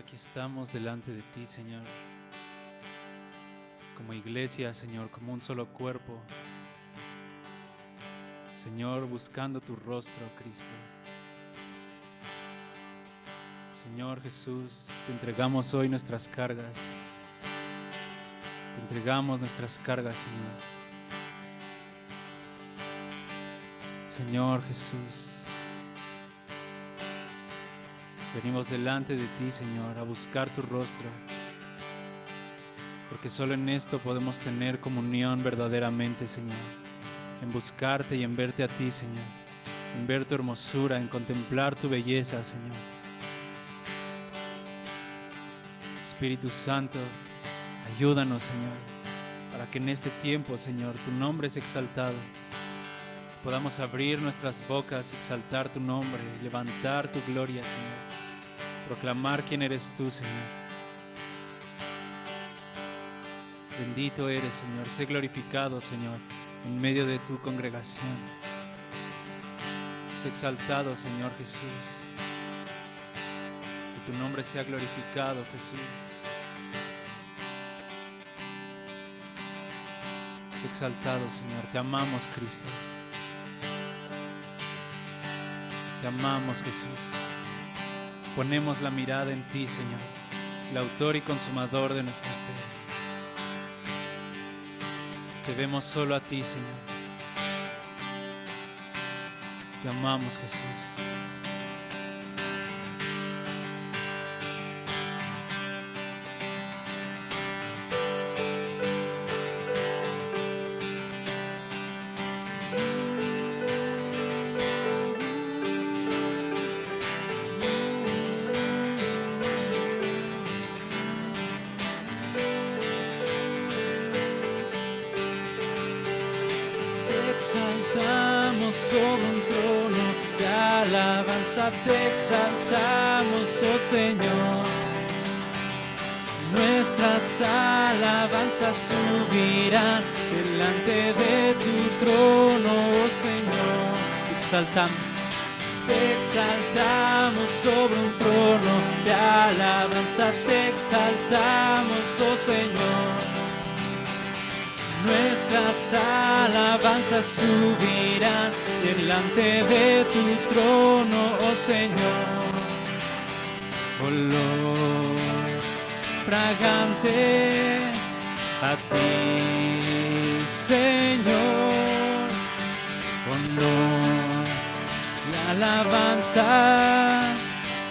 aquí estamos delante de ti, Señor, como iglesia, Señor, como un solo cuerpo, Señor, buscando tu rostro, Cristo. Señor Jesús, te entregamos hoy nuestras cargas, te entregamos nuestras cargas, Señor. Señor Jesús, venimos delante de ti, Señor, a buscar tu rostro, porque solo en esto podemos tener comunión verdaderamente, Señor, en buscarte y en verte a ti, Señor, en ver tu hermosura, en contemplar tu belleza, Señor. Espíritu Santo, ayúdanos, Señor, para que en este tiempo, Señor, tu nombre es exaltado. Podamos abrir nuestras bocas, exaltar tu nombre, levantar tu gloria, Señor. Proclamar quién eres tú, Señor. Bendito eres, Señor. Sé glorificado, Señor, en medio de tu congregación. Sé exaltado, Señor Jesús. Que tu nombre sea glorificado, Jesús. Sé exaltado, Señor. Te amamos, Cristo. Te amamos, Jesús. Ponemos la mirada en ti, Señor, el autor y consumador de nuestra fe. Te vemos solo a ti, Señor. Te amamos, Jesús. Sobre un trono de alabanza te exaltamos, oh Señor. Nuestras alabanzas subirán delante de tu trono, oh Señor. Te exaltamos sobre un trono de alabanza te exaltamos, oh Señor. Nuestras alabanzas subirán delante de tu trono, oh Señor. Olor fragante a ti, Señor. Honor y alabanza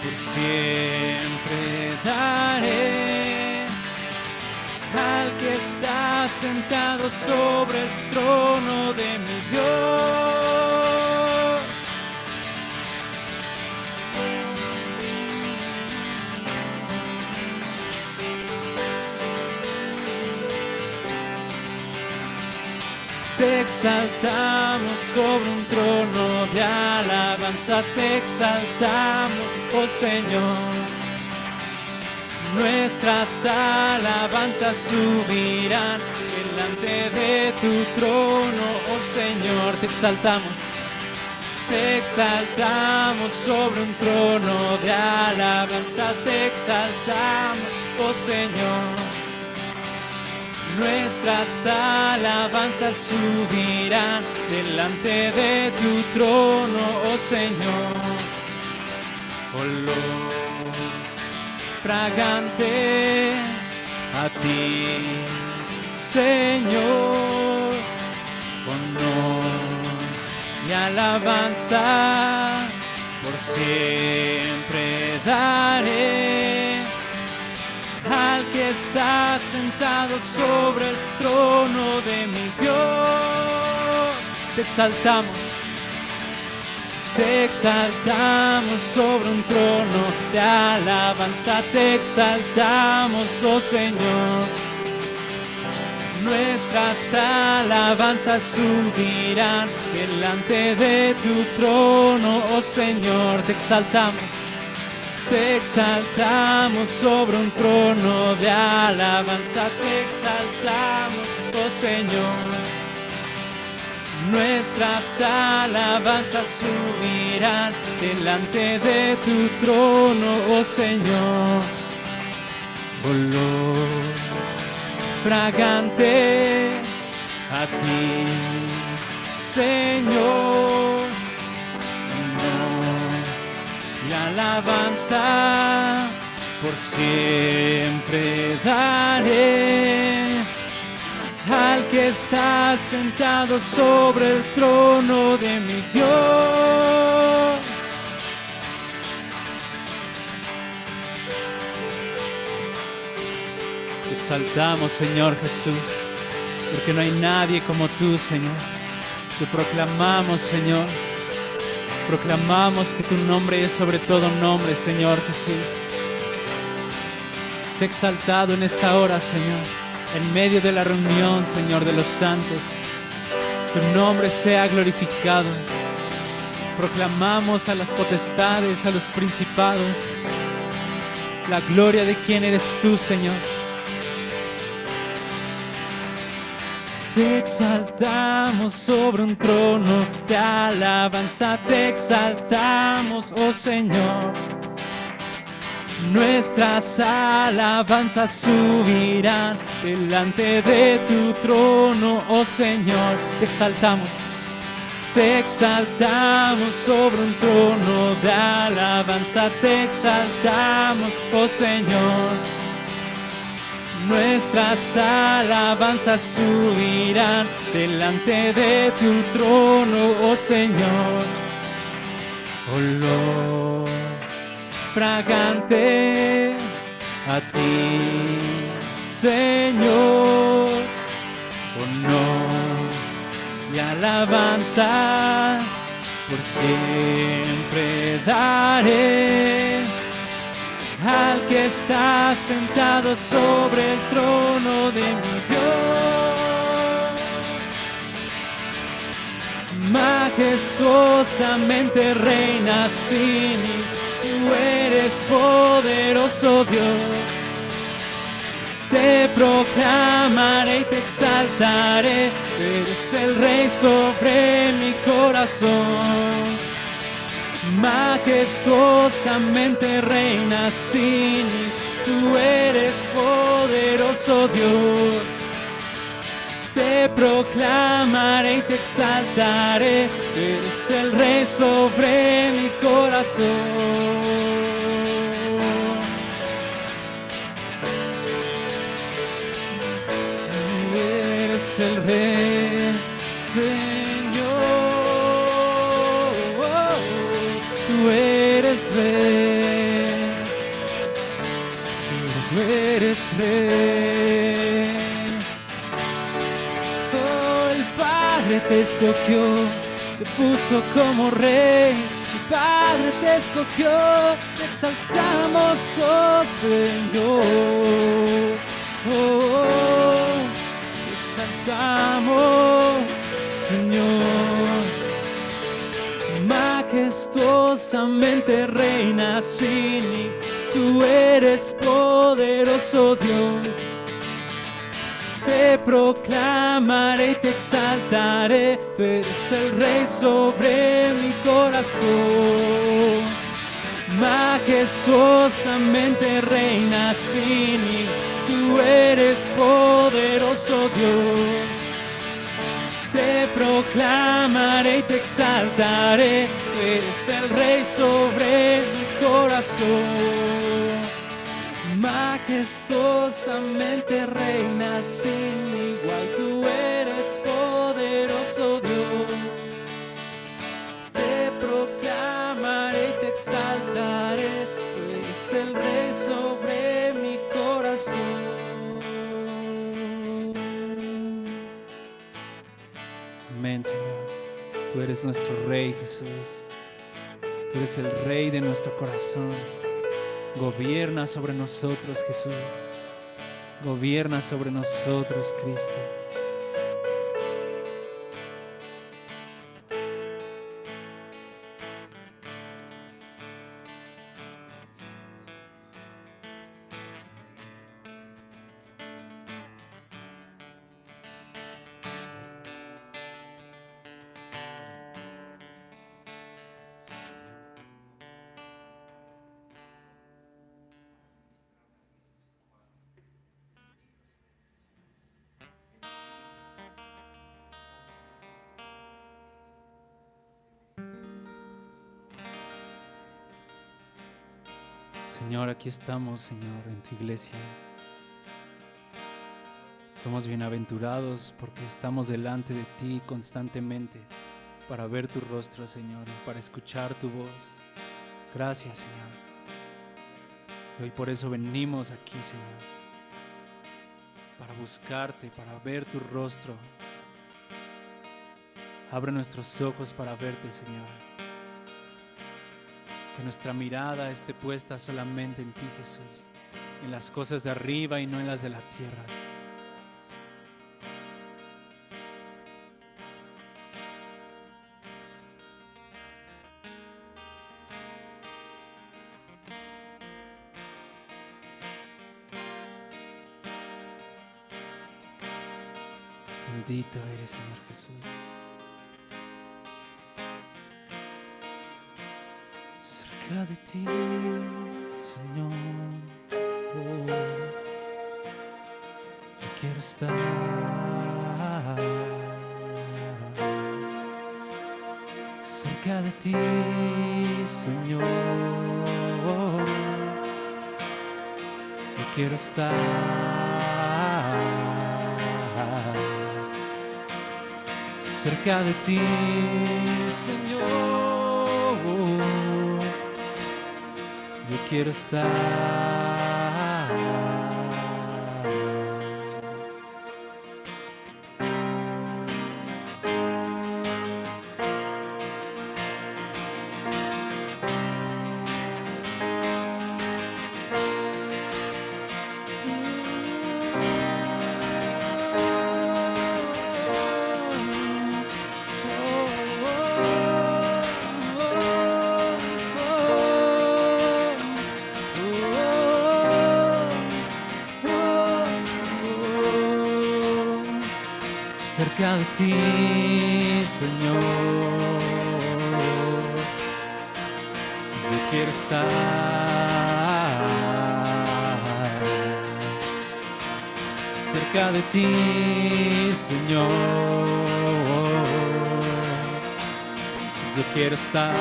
por siempre daré al que está sentado sobre el trono de mi Dios. Te exaltamos sobre un trono de alabanza, te exaltamos, oh Señor. Nuestras alabanzas subirán delante de tu trono, oh Señor. Te exaltamos sobre un trono de alabanza, te exaltamos, oh Señor. Nuestras alabanzas subirán delante de tu trono, oh Señor. Olor fragante a ti, Señor. Honor y alabanza por siempre daré al que está sentado sobre el trono de mi Dios. Te exaltamos sobre un trono de alabanza, te exaltamos, oh Señor. Nuestras alabanzas subirán delante de tu trono, oh Señor. Te exaltamos sobre un trono de alabanza, te exaltamos, oh Señor. Nuestras alabanzas subirán delante de tu trono, oh Señor. olor fragante a ti, Señor, honor y alabanza por siempre daré al que está sentado sobre el trono de mi Dios. Te exaltamos, Señor Jesús, porque no hay nadie como tú, Señor. Te proclamamos, Señor. Proclamamos que tu nombre es sobre todo nombre, Señor Jesús. Sé exaltado en esta hora, Señor, en medio de la reunión, Señor, de los santos. Tu nombre sea glorificado. Proclamamos a las potestades, a los principados, la gloria de quien eres tú, Señor. Te exaltamos sobre un trono de alabanza, te exaltamos, oh Señor. Nuestras alabanzas subirán delante de tu trono, oh Señor. Te exaltamos sobre un trono de alabanza, te exaltamos, oh Señor. Nuestras alabanzas subirán delante de tu trono, oh Señor. Olor fragante a ti, Señor, honor y alabanza por siempre daré al que está sentado sobre el trono de mi Dios. Majestuosamente reinas sin igual. Tú eres poderoso Dios, te proclamaré y te exaltaré, eres el Rey sobre mi corazón. Majestuosamente reinas sin igual, tú eres poderoso Dios, te proclamaré y te exaltaré, eres el Rey sobre mi corazón. Tú eres el Rey, Señor, tú eres Rey, tú eres Rey. Te escogió, te puso como rey, mi Padre te escogió, te exaltamos, oh Señor, te exaltamos, Señor. Majestuosamente reinas sin igual, tú eres poderoso Dios. Te proclamaré y te exaltaré, tú eres el Rey sobre mi corazón. Majestuosamente reinas sin igual, tú eres poderoso Dios. Te proclamaré y te exaltaré, tú eres el Rey sobre mi corazón. Majestuosamente reinas sin igual, tú eres poderoso Dios. Te proclamaré y te exaltaré, tú eres el Rey sobre mi corazón. Amén, Señor. Tú eres nuestro Rey, Jesús. Tú eres el Rey de nuestro corazón. Gobierna sobre nosotros, Jesús. Gobierna sobre nosotros, Cristo. Señor, aquí estamos, Señor, en tu iglesia. Somos bienaventurados porque estamos delante de ti constantemente para ver tu rostro, Señor, y para escuchar tu voz. Gracias, Señor. Y hoy por eso venimos aquí, Señor, para buscarte, para ver tu rostro. Abre nuestros ojos para verte, Señor. Que nuestra mirada esté puesta solamente en ti, Jesús, en las cosas de arriba y no en las de la tierra. Bendito eres, Señor Jesús. Cerca de ti, Señor, oh, yo quiero estar. Cerca de ti, Señor, yo quiero estar. Cerca de ti, Señor, yo quiero estar. Cerca de ti, Señor, yo quiero estar. Cerca de ti, Señor, yo quiero estar.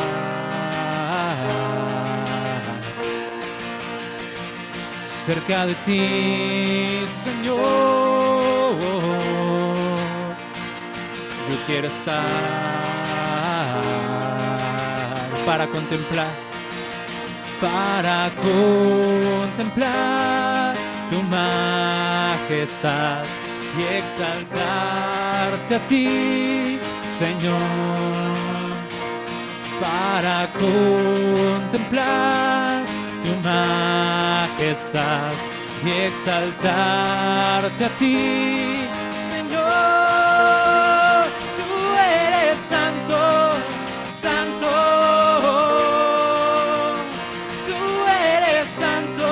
Cerca de ti, Señor, yo quiero estar para contemplar tu majestad y exaltarte a ti, Señor, para contemplar tu majestad y exaltarte a ti, Señor. Tú eres santo, santo. Tú eres santo,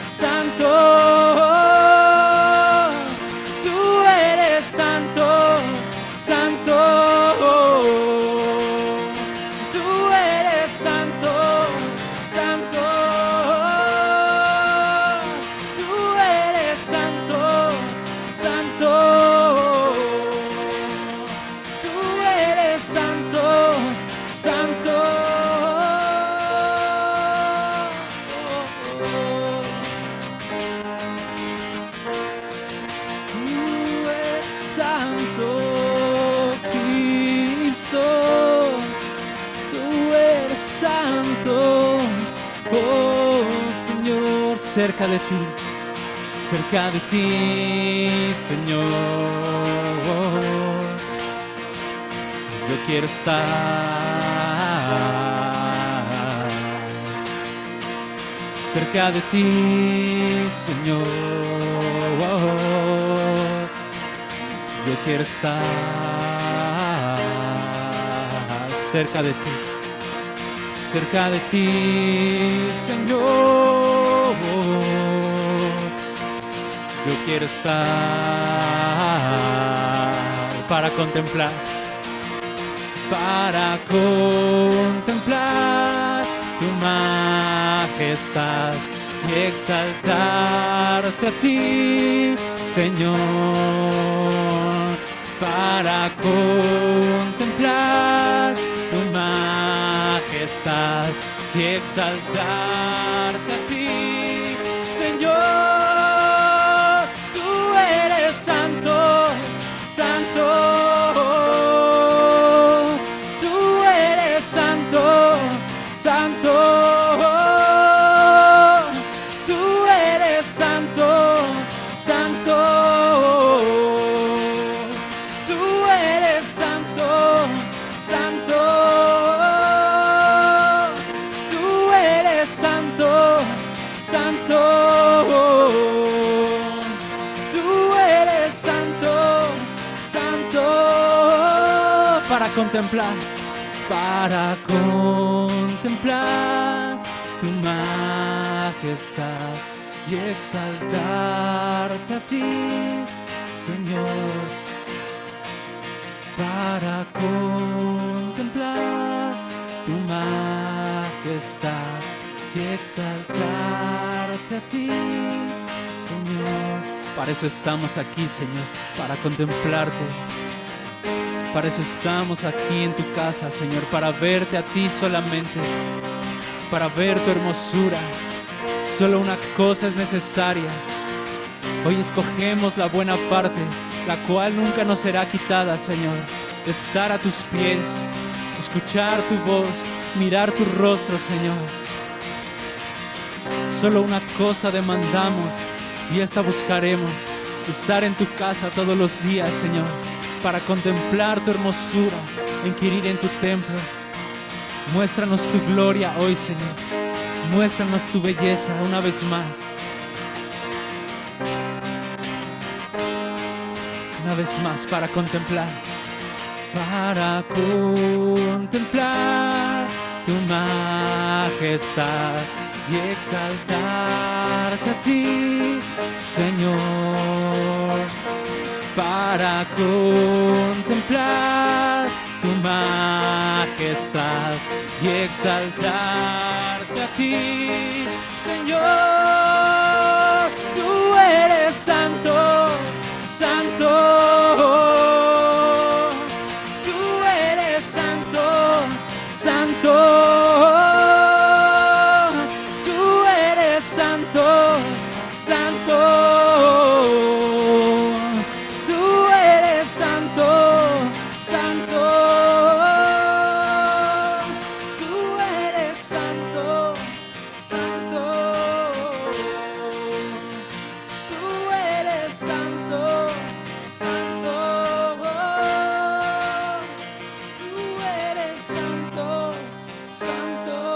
santo. Tú eres santo, santo. Tú eres santo, santo. Tú eres santo, santo. Tú eres santo, santo. Tú eres santo, Cristo. Tú eres santo, oh Señor, cerca de ti, Señor, yo quiero estar. Cerca de ti, Señor, yo quiero estar. Cerca de ti, Señor, yo quiero estar para contemplar tu majestad y exaltarte a ti, Señor, para contemplar tu majestad y exaltarte a ti, Señor. Tú eres santo, santo. Tú eres santo, santo. Tú eres santo, santo. Tú eres santo, santo. Tú eres santo, santo. Tú eres santo, santo. Para contemplar tu majestad y exaltarte a ti, Señor. Para contemplar tu majestad y exaltarte a ti, Señor. Para eso estamos aquí, Señor, para contemplarte. Para eso estamos aquí en tu casa, Señor, para verte a ti solamente, para ver tu hermosura. Solo una cosa es necesaria. Hoy escogemos la buena parte, la cual nunca nos será quitada, Señor. Estar a tus pies, escuchar tu voz, mirar tu rostro, Señor. Solo una cosa demandamos y esta buscaremos: estar en tu casa todos los días, Señor, para contemplar tu hermosura, inquirir en tu templo. Muéstranos tu gloria hoy, Señor. Muéstranos tu belleza una vez más. Una vez más para contemplar tu majestad y exaltarte a ti, Señor. Para contemplar tu majestad y exaltarte a ti, Señor. Tú eres santo, santo. Tú eres santo, santo. Tú eres santo, santo. Tú eres santo, santo. Tú eres santo, santo. Tú eres santo, santo. Tú eres santo, santo.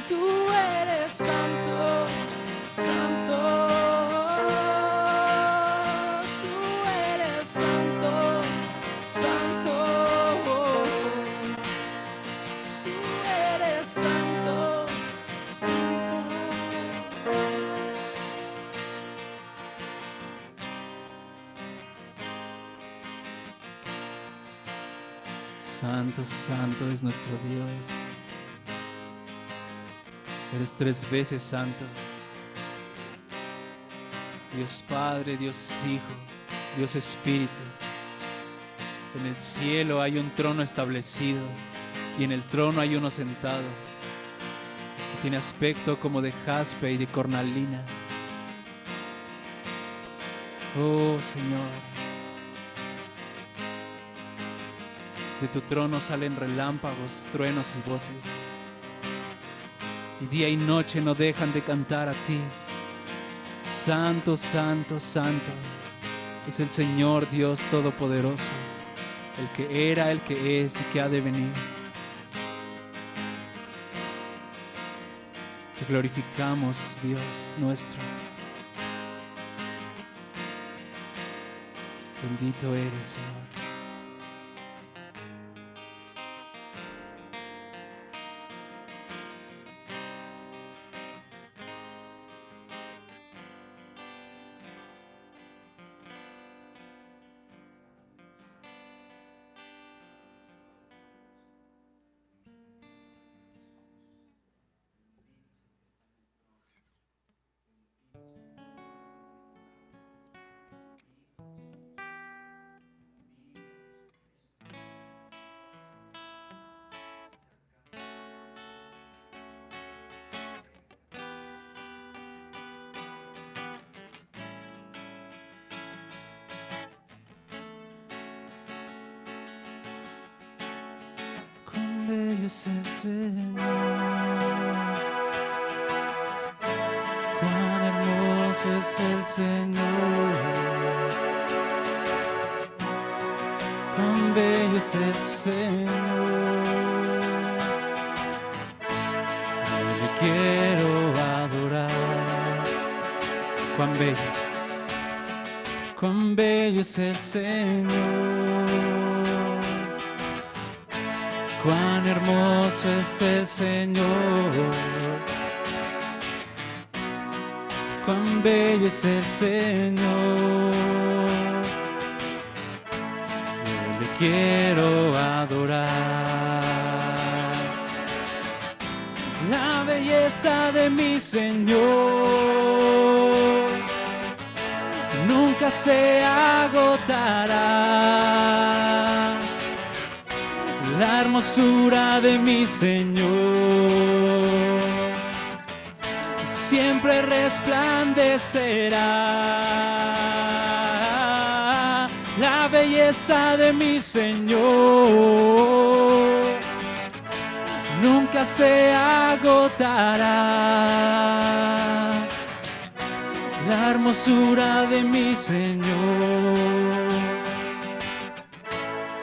Tú eres santo, santo. Tú eres santo, santo. Tú eres santo, santo. Santo, santo es nuestro Dios. Eres 3 veces santo. Dios Padre, Dios Hijo, Dios Espíritu. En el cielo hay un trono establecido y en el trono hay uno sentado que tiene aspecto como de jaspe y de cornalina. Oh Señor, de tu trono salen relámpagos, truenos y voces, y día y noche no dejan de cantar a ti. Santo, santo, santo es el Señor Dios Todopoderoso, el que era, el que es y que ha de venir. Te glorificamos, Dios nuestro. Bendito eres, Señor. es el Señor. Cuán hermoso es el Señor. Cuán bello es el Señor. Yo le quiero adorar. Cuán bello es el Señor. Cuán hermoso es el Señor. Cuán bello es el Señor. Yo le quiero adorar. La belleza de mi Señor nunca se agotará. La hermosura de mi Señor siempre resplandecerá. La belleza de mi Señor nunca se agotará. La hermosura de mi Señor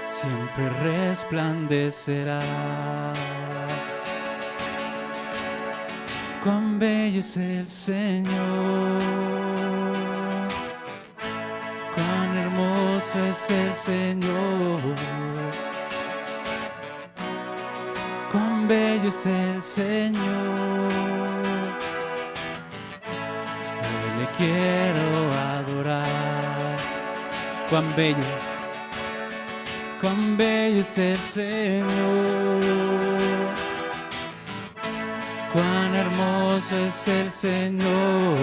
siempre resplandecerá. Cuán bello es el Señor. Cuán hermoso es el Señor. Cuán bello es el Señor. Yo le quiero adorar. Cuán bello es el Señor. Cuán hermoso es el Señor.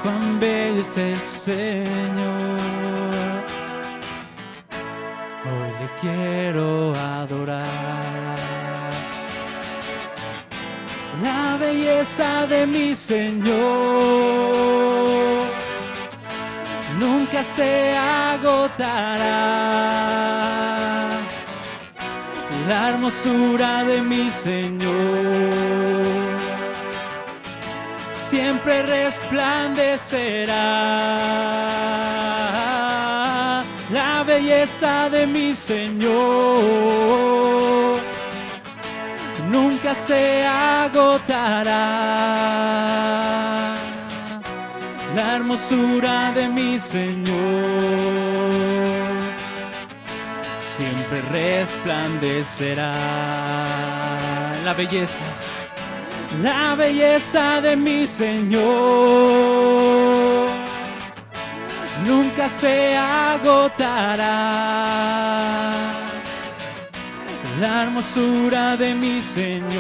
Cuán bello es el Señor. Hoy le quiero adorar. La belleza de mi Señor nunca se agotará. La hermosura de mi Señor siempre resplandecerá. La belleza de mi Señor nunca se agotará. La hermosura de mi Señor siempre resplandecerá. La belleza de mi Señor nunca se agotará. La hermosura de mi Señor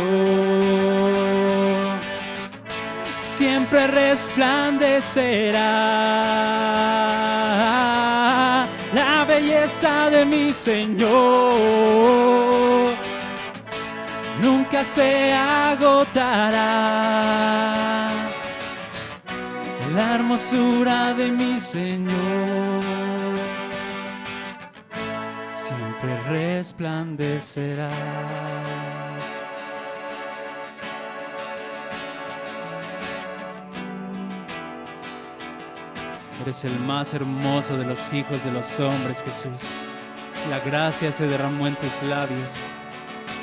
siempre resplandecerá. La belleza de mi Señor nunca se agotará. La hermosura de mi Señor siempre resplandecerá. Eres el más hermoso de los hijos de los hombres, Jesús. La gracia se derramó en tus labios.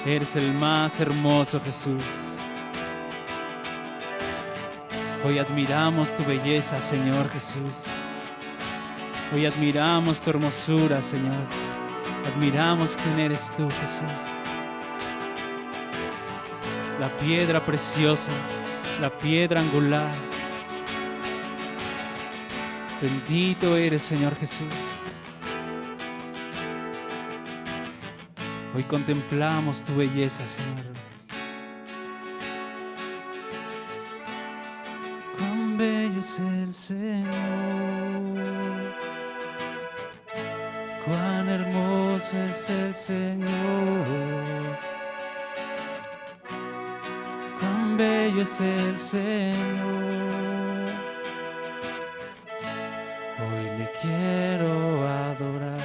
Eres el más hermoso, Jesús. Hoy admiramos tu belleza, Señor Jesús. Hoy admiramos tu hermosura, Señor. Admiramos quién eres tú, Jesús. La piedra preciosa, la piedra angular. Bendito eres, Señor Jesús. Hoy contemplamos tu belleza, Señor. Cuán bello es el Señor. Cuán hermoso es el Señor. Cuán bello es el Señor. Hoy le quiero adorar.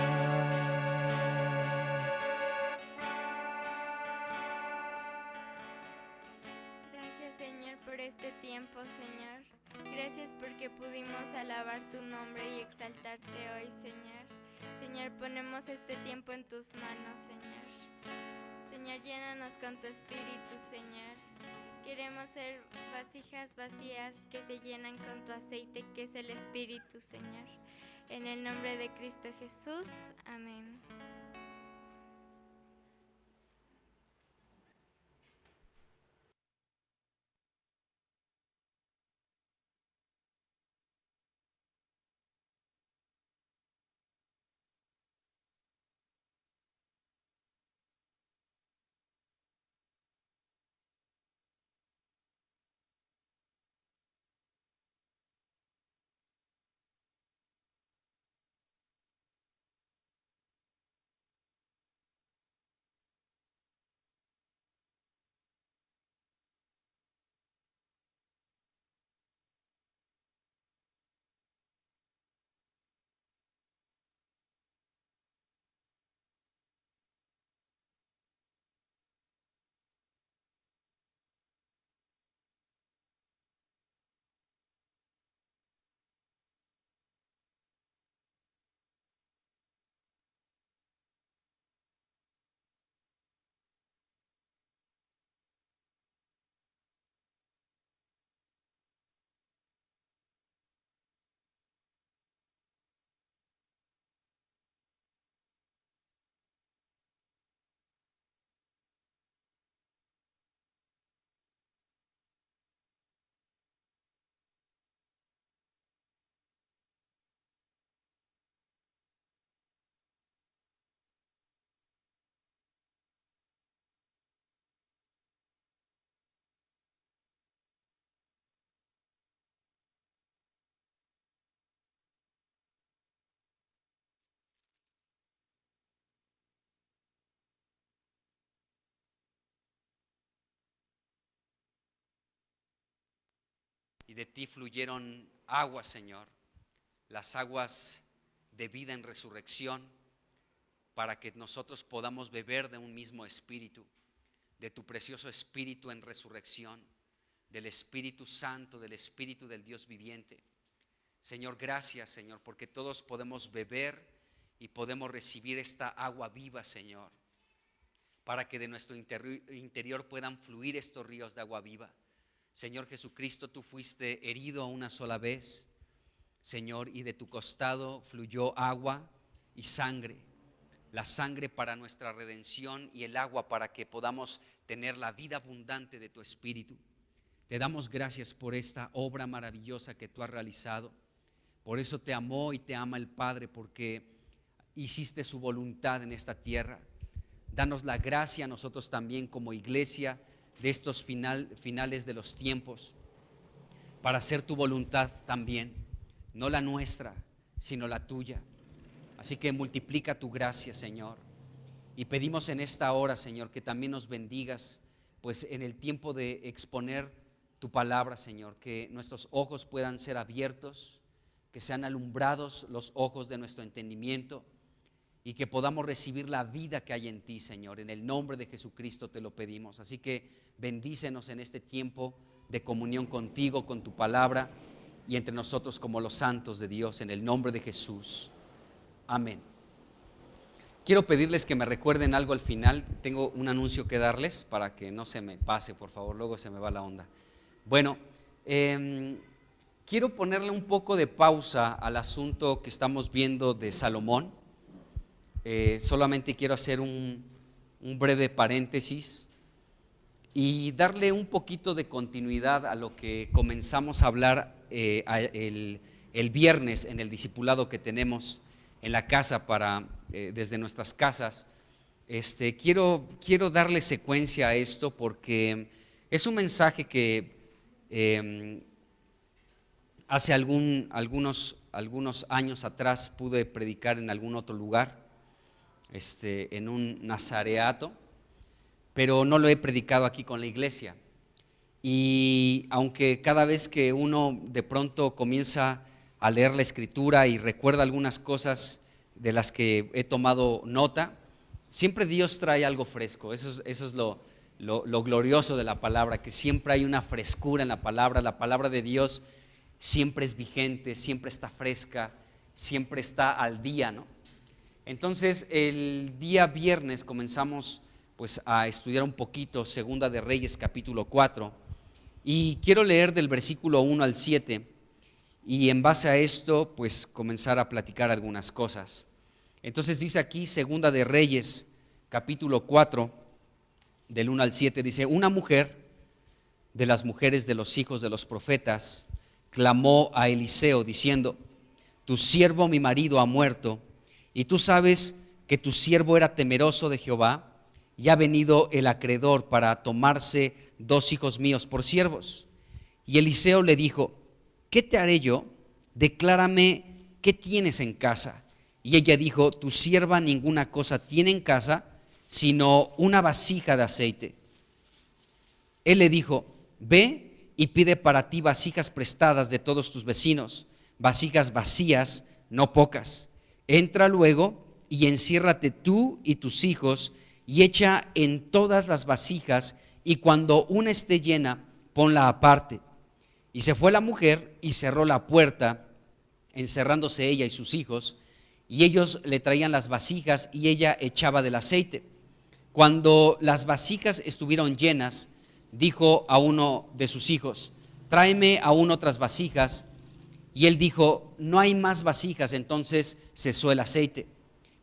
tu nombre y exaltarte hoy, Señor. Señor, ponemos este tiempo en tus manos, Señor. Señor, llénanos con tu espíritu, Señor. Queremos ser vasijas vacías que se llenan con tu aceite, que es el Espíritu, Señor. En el nombre de Cristo Jesús. Amén. Y de ti fluyeron aguas, Señor, las aguas de vida en resurrección, para que nosotros podamos beber de un mismo espíritu, de tu precioso espíritu en resurrección, del Espíritu Santo, del Espíritu del Dios viviente. Señor, gracias, Señor, porque todos podemos beber y podemos recibir esta agua viva, Señor, para que de nuestro interior puedan fluir estos ríos de agua viva. Señor Jesucristo, tú fuiste herido una sola vez, Señor, y de tu costado fluyó agua y sangre. La sangre para nuestra redención y el agua para que podamos tener la vida abundante de tu Espíritu. Te damos gracias por esta obra maravillosa que tú has realizado. Por eso te amó y te ama el Padre, porque hiciste su voluntad en esta tierra. Danos la gracia a nosotros también como iglesia de estos finales de los tiempos, para hacer tu voluntad también, no la nuestra, sino la tuya. Así que multiplica tu gracia, Señor, y pedimos en esta hora, Señor, que también nos bendigas, pues en el tiempo de exponer tu palabra, Señor, que nuestros ojos puedan ser abiertos, que sean alumbrados los ojos de nuestro entendimiento, y que podamos recibir la vida que hay en ti, Señor. En el nombre de Jesucristo te lo pedimos. Así que bendícenos en este tiempo de comunión contigo, con tu palabra, y entre nosotros como los santos de Dios, en el nombre de Jesús. Amén. Quiero pedirles que me recuerden algo al final. Tengo un anuncio que darles para que no se me pase, por favor, luego se me va la onda. Bueno, quiero ponerle un poco de pausa al asunto que estamos viendo de Salomón. Solamente quiero hacer un breve paréntesis y darle un poquito de continuidad a lo que comenzamos a hablar el viernes en el discipulado que tenemos en la casa desde nuestras casas. Quiero darle secuencia a esto porque es un mensaje que hace algunos años atrás pude predicar en algún otro lugar. En un nazareato, pero no lo he predicado aquí con la iglesia. Y aunque cada vez que uno de pronto comienza a leer la escritura y recuerda algunas cosas de las que he tomado nota, siempre Dios trae algo fresco. Eso es lo glorioso de la palabra, que siempre hay una frescura en la palabra de Dios. siempre es vigente, siempre está fresca, siempre está al día, ¿no? Entonces el día viernes comenzamos pues a estudiar un poquito Segunda de Reyes capítulo 4 y quiero leer del versículo 1 al 7 y en base a esto pues comenzar a platicar algunas cosas. Entonces dice aquí Segunda de Reyes capítulo 4 del 1 al 7, dice: una mujer de las mujeres de los hijos de los profetas clamó a Eliseo diciendo: tu siervo mi marido ha muerto, y tú sabes que tu siervo era temeroso de Jehová, y ha venido el acreedor para tomarse 2 hijos míos por siervos. Y Eliseo le dijo: ¿qué te haré yo? Declárame qué tienes en casa. Y ella dijo: tu sierva ninguna cosa tiene en casa, sino una vasija de aceite. Él le dijo: ve y pide para ti vasijas prestadas de todos tus vecinos, vasijas vacías, no pocas. Entra luego y enciérrate tú y tus hijos y echa en todas las vasijas, y cuando una esté llena, ponla aparte. Y se fue la mujer y cerró la puerta, encerrándose ella y sus hijos, y ellos le traían las vasijas y ella echaba del aceite. Cuando las vasijas estuvieron llenas, dijo a uno de sus hijos: tráeme aún otras vasijas. Y él dijo: no hay más vasijas. Entonces cesó el aceite.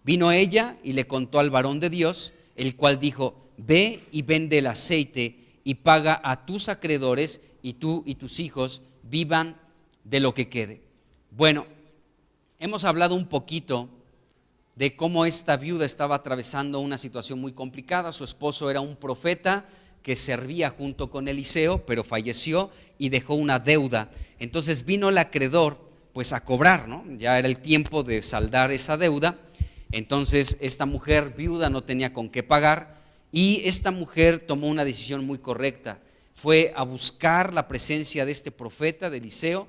Vino ella y le contó al varón de Dios, el cual dijo: ve y vende el aceite y paga a tus acreedores, y tú y tus hijos vivan de lo que quede. Bueno, hemos hablado un poquito de cómo esta viuda estaba atravesando una situación muy complicada. Su esposo era un profeta que servía junto con Eliseo, pero falleció y dejó una deuda. Entonces vino el acreedor pues a cobrar, ¿no? Ya era el tiempo de saldar esa deuda. Entonces esta mujer viuda no tenía con qué pagar, y esta mujer tomó una decisión muy correcta. Fue a buscar la presencia de este profeta, de Eliseo,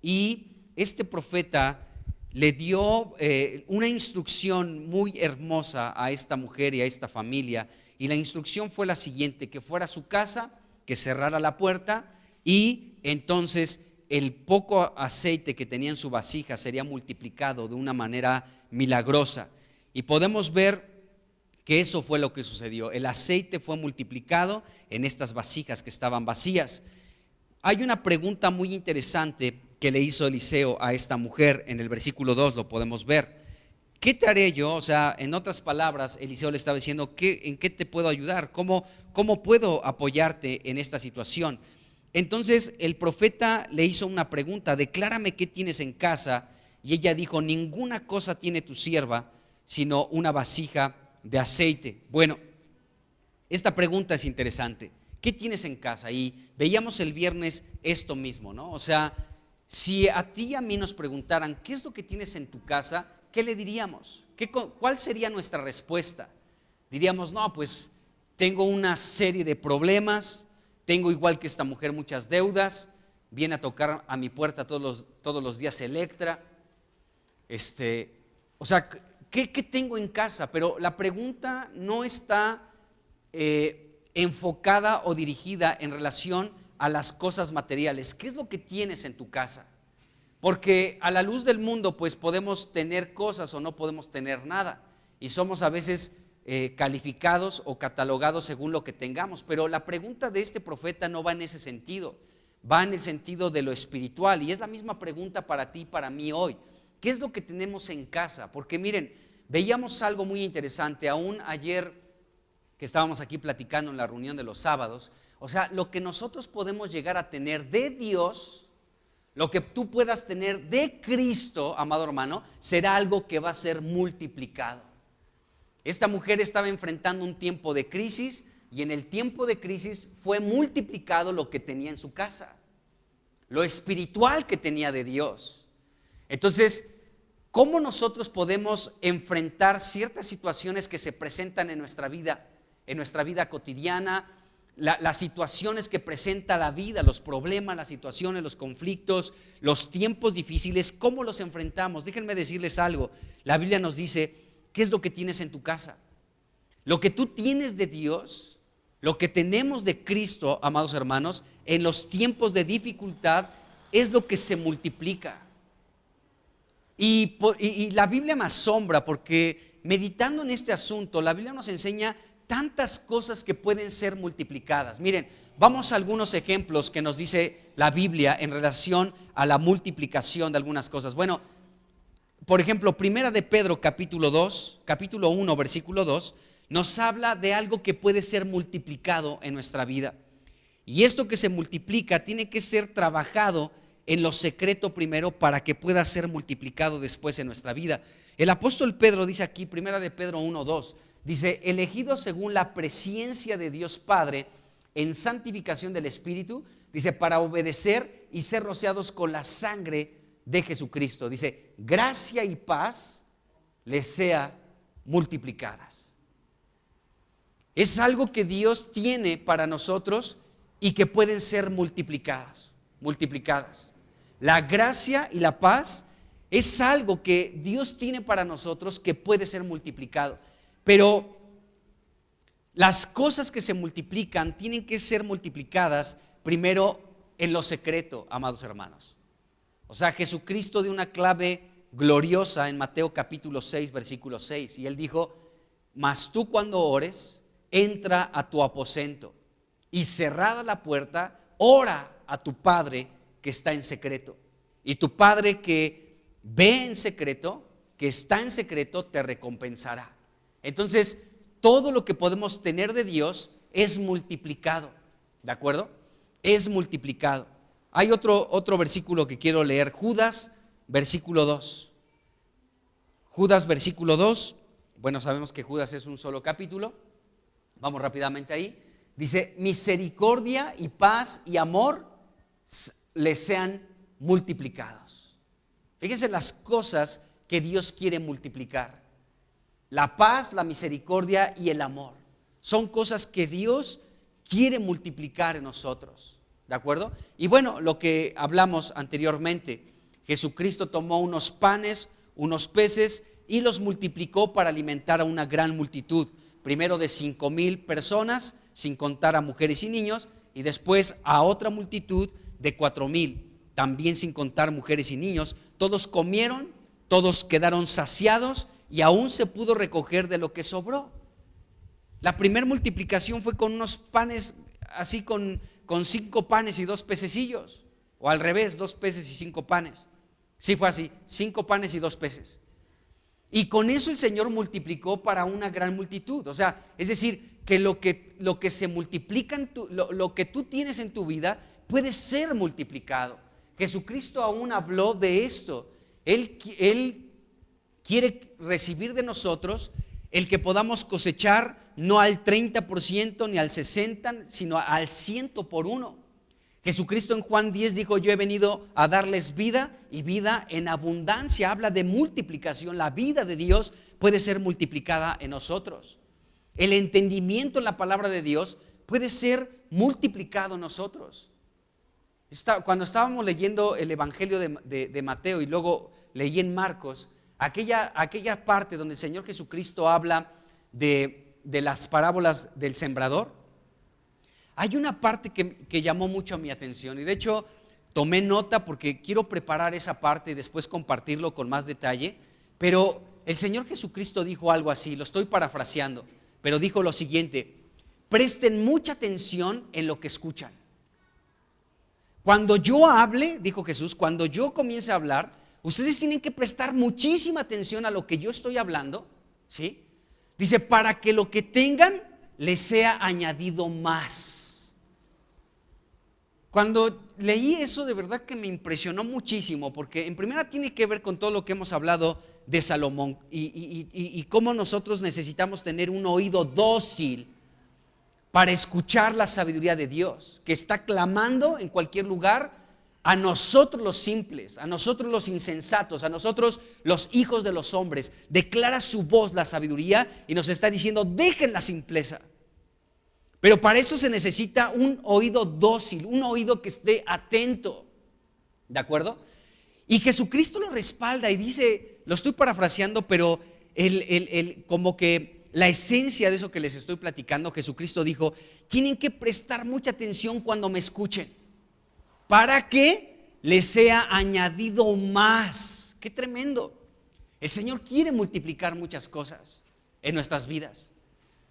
y este profeta le dio una instrucción muy hermosa a esta mujer y a esta familia. Y la instrucción fue la siguiente: que fuera a su casa, que cerrara la puerta, y entonces el poco aceite que tenía en su vasija sería multiplicado de una manera milagrosa. Y podemos ver que eso fue lo que sucedió. El aceite fue multiplicado en estas vasijas que estaban vacías. Hay una pregunta muy interesante que le hizo Eliseo a esta mujer en el versículo 2, lo podemos ver. ¿Qué te haré yo? O sea, en otras palabras, Eliseo le estaba diciendo: ¿en qué te puedo ayudar? ¿Cómo puedo apoyarte en esta situación? Entonces el profeta le hizo una pregunta: declárame qué tienes en casa. Y ella dijo: ninguna cosa tiene tu sierva, sino una vasija de aceite. Bueno, esta pregunta es interesante. ¿Qué tienes en casa? Y veíamos el viernes esto mismo, ¿no? O sea, si a ti y a mí nos preguntaran ¿qué es lo que tienes en tu casa?, ¿qué le diríamos? ¿Cuál sería nuestra respuesta? Diríamos: no, pues tengo una serie de problemas, tengo igual que esta mujer muchas deudas, viene a tocar a mi puerta todos los días Electra. O sea, ¿qué tengo en casa? Pero la pregunta no está enfocada o dirigida en relación a las cosas materiales. ¿Qué es lo que tienes en tu casa? Porque a la luz del mundo pues podemos tener cosas o no podemos tener nada, y somos a veces calificados o catalogados según lo que tengamos. Pero la pregunta de este profeta no va en ese sentido, va en el sentido de lo espiritual, y es la misma pregunta para ti y para mí hoy. ¿Qué es lo que tenemos en casa? Porque miren, veíamos algo muy interesante aún ayer que estábamos aquí platicando en la reunión de los sábados. O sea, lo que nosotros podemos llegar a tener de Dios, lo que tú puedas tener de Cristo, amado hermano, será algo que va a ser multiplicado. Esta mujer estaba enfrentando un tiempo de crisis, y en el tiempo de crisis fue multiplicado lo que tenía en su casa, lo espiritual que tenía de Dios. Entonces, ¿cómo nosotros podemos enfrentar ciertas situaciones que se presentan en nuestra vida cotidiana? Las situaciones que presenta la vida, los problemas, las situaciones, los conflictos, los tiempos difíciles, ¿cómo los enfrentamos? Déjenme decirles algo. La Biblia nos dice: ¿qué es lo que tienes en tu casa? Lo que tú tienes de Dios, lo que tenemos de Cristo, amados hermanos, en los tiempos de dificultad, es lo que se multiplica. Y la Biblia me asombra porque meditando en este asunto, la Biblia nos enseña tantas cosas que pueden ser multiplicadas. Miren, vamos a algunos ejemplos que nos dice la Biblia en relación a la multiplicación de algunas cosas. Bueno, por ejemplo, Primera de Pedro capítulo 1, versículo 2, nos habla de algo que puede ser multiplicado en nuestra vida. Y esto que se multiplica tiene que ser trabajado en lo secreto primero para que pueda ser multiplicado después en nuestra vida. El apóstol Pedro dice aquí, Primera de Pedro 1:2, dice, elegidos según la presciencia de Dios Padre en santificación del Espíritu, dice, para obedecer y ser rociados con la sangre de Jesucristo. Dice, gracia y paz les sea multiplicadas. Es algo que Dios tiene para nosotros y que pueden ser multiplicadas. La gracia y la paz es algo que Dios tiene para nosotros que puede ser multiplicado. Pero las cosas que se multiplican tienen que ser multiplicadas primero en lo secreto, amados hermanos. O sea, Jesucristo dio una clave gloriosa en Mateo capítulo 6, versículo 6. Y Él dijo, mas tú cuando ores, entra a tu aposento y cerrada la puerta, ora a tu Padre que está en secreto. Y tu Padre que ve en secreto, que está en secreto, te recompensará. Entonces, todo lo que podemos tener de Dios es multiplicado, ¿de acuerdo? Es multiplicado. Hay otro versículo que quiero leer, Judas, versículo 2. Judas, versículo 2. Bueno, sabemos que Judas es un solo capítulo. Vamos rápidamente ahí. Dice, misericordia y paz y amor les sean multiplicados. Fíjense las cosas que Dios quiere multiplicar. La paz, la misericordia y el amor. Son cosas que Dios quiere multiplicar en nosotros. ¿De acuerdo? Y bueno, lo que hablamos anteriormente, Jesucristo tomó unos panes, unos peces y los multiplicó para alimentar a una gran multitud. Primero de 5,000 personas, sin contar a mujeres y niños, y después a otra multitud de 4,000, también sin contar mujeres y niños. Todos comieron, todos quedaron saciados y aún se pudo recoger de lo que sobró. La primera multiplicación fue con unos panes, así con 5 panes y 2 pececillos, o al revés, 2 peces y 5 panes. Sí fue así, 5 panes y 2 peces. Y con eso el Señor multiplicó para una gran multitud. O sea, es decir, que lo que se multiplica, lo que tú tienes en tu vida puede ser multiplicado. Jesucristo aún habló de esto. Él quiere recibir de nosotros el que podamos cosechar no al 30% ni al 60%, sino al 100 por 1. Jesucristo en Juan 10 dijo, yo he venido a darles vida y vida en abundancia. Habla de multiplicación. La vida de Dios puede ser multiplicada en nosotros. El entendimiento en la palabra de Dios puede ser multiplicado en nosotros. Cuando estábamos leyendo el Evangelio de Mateo y luego leí en Marcos, aquella parte donde el Señor Jesucristo habla de las parábolas del sembrador, hay una parte que llamó mucho mi atención y de hecho tomé nota porque quiero preparar esa parte y después compartirlo con más detalle. Pero el Señor Jesucristo dijo algo así, lo estoy parafraseando, pero dijo lo siguiente: presten mucha atención en lo que escuchan. Cuando yo hable, dijo Jesús, cuando yo comience a hablar, ustedes tienen que prestar muchísima atención a lo que yo estoy hablando, ¿sí? Dice, para que lo que tengan les sea añadido más. Cuando leí eso, de verdad que me impresionó muchísimo, porque en primera tiene que ver con todo lo que hemos hablado de Salomón y cómo nosotros necesitamos tener un oído dócil para escuchar la sabiduría de Dios, que está clamando en cualquier lugar a nosotros los simples, a nosotros los insensatos, a nosotros los hijos de los hombres. Declara su voz la sabiduría y nos está diciendo, dejen la simpleza. Pero para eso se necesita un oído dócil, un oído que esté atento, ¿de acuerdo? Y Jesucristo lo respalda y dice, lo estoy parafraseando, pero como que la esencia de eso que les estoy platicando, Jesucristo dijo, tienen que prestar mucha atención cuando me escuchen, para que les sea añadido más. ¡Qué tremendo! El Señor quiere multiplicar muchas cosas en nuestras vidas.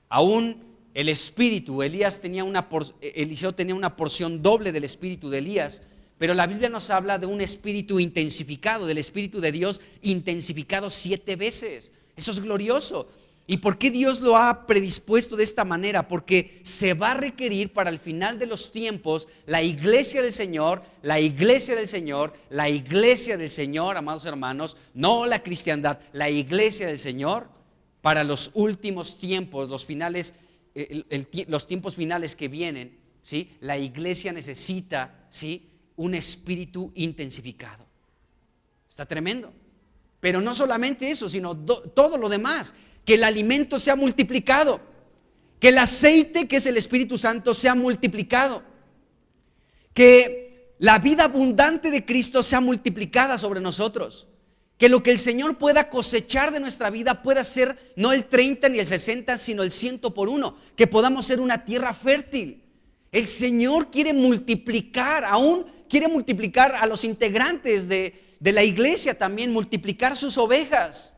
Aún el Espíritu, Eliseo tenía una porción doble del Espíritu de Elías, pero la Biblia nos habla de un Espíritu intensificado, del Espíritu de Dios intensificado 7 veces. Eso es glorioso. ¿Y por qué Dios lo ha predispuesto de esta manera? Porque se va a requerir para el final de los tiempos la iglesia del Señor, la iglesia del Señor, la iglesia del Señor, amados hermanos, no la cristiandad, la iglesia del Señor para los últimos tiempos, los finales, los tiempos finales que vienen, ¿sí? La iglesia necesita, ¿sí?, un espíritu intensificado. Está tremendo. Pero no solamente eso, sino todo lo demás. Que el alimento sea multiplicado, que el aceite, que es el Espíritu Santo, sea multiplicado, que la vida abundante de Cristo sea multiplicada sobre nosotros, que lo que el Señor pueda cosechar de nuestra vida pueda ser no el 30 ni el 60, sino el 100 por 1, que podamos ser una tierra fértil. El Señor quiere multiplicar, aún quiere multiplicar a los integrantes de la iglesia también, multiplicar sus ovejas.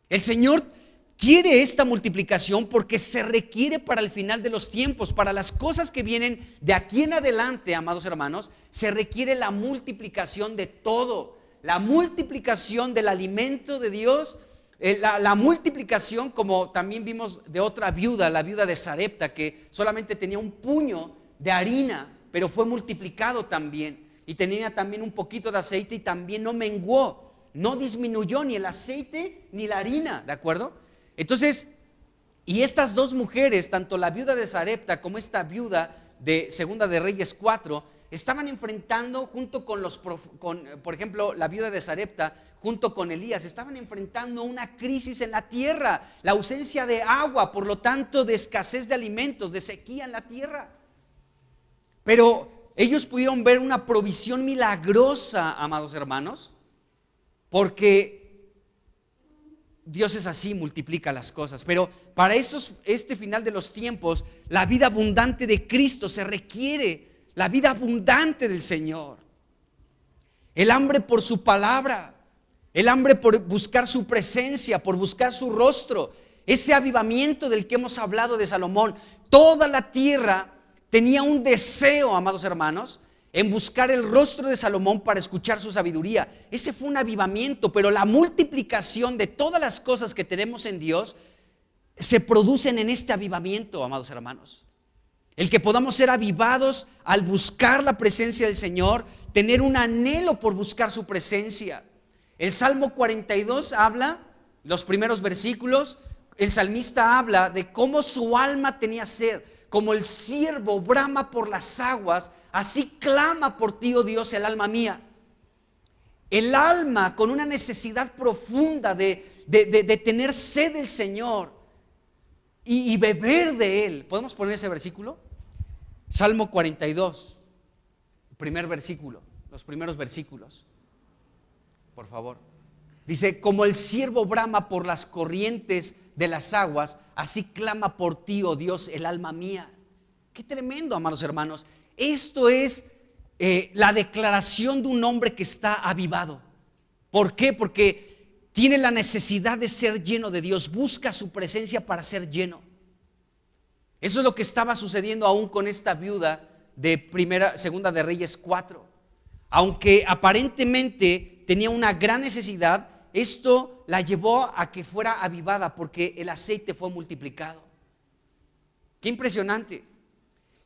El Señor quiere esta multiplicación porque se requiere para el final de los tiempos, para las cosas que vienen de aquí en adelante, amados hermanos, se requiere la multiplicación de todo, la multiplicación del alimento de Dios, la multiplicación, como también vimos de otra viuda, la viuda de Sarepta, que solamente tenía un puño de harina, pero fue multiplicado también, y tenía también un poquito de aceite y también no menguó, no disminuyó ni el aceite ni la harina, ¿de acuerdo? Entonces, y estas dos mujeres, tanto la viuda de Sarepta como esta viuda de Segunda de Reyes 4, estaban enfrentando junto con por ejemplo, la viuda de Sarepta, junto con Elías, estaban enfrentando una crisis en la tierra, la ausencia de agua, por lo tanto, de escasez de alimentos, de sequía en la tierra. Pero ellos pudieron ver una provisión milagrosa, amados hermanos, porque Dios es así, multiplica las cosas. Pero para este final de los tiempos, la vida abundante de Cristo se requiere, la vida abundante del Señor. El hambre por su palabra, el hambre por buscar su presencia, por buscar su rostro, ese avivamiento del que hemos hablado de Salomón. Toda la tierra tenía un deseo, amados hermanos, en buscar el rostro de Salomón para escuchar su sabiduría. Ese fue un avivamiento, pero la multiplicación de todas las cosas que tenemos en Dios se producen en este avivamiento, amados hermanos. El que podamos ser avivados al buscar la presencia del Señor, tener un anhelo por buscar su presencia. El Salmo 42 habla, los primeros versículos, el salmista habla de cómo su alma tenía sed, como el ciervo brama por las aguas, así clama por ti, oh Dios, el alma mía. El alma con una necesidad profunda de tener sed del Señor y beber de Él. ¿Podemos poner ese versículo? Salmo 42, primer versículo, los primeros versículos, por favor. Dice, como el ciervo brama por las corrientes de las aguas, así clama por ti, oh Dios, el alma mía. Qué tremendo, amados hermanos. Esto es la declaración de un hombre que está avivado. ¿Por qué? Porque tiene la necesidad de ser lleno de Dios, busca su presencia para ser lleno. Eso es lo que estaba sucediendo aún con esta viuda de Segunda de Reyes 4. Aunque aparentemente tenía una gran necesidad, esto la llevó a que fuera avivada porque el aceite fue multiplicado. Qué impresionante.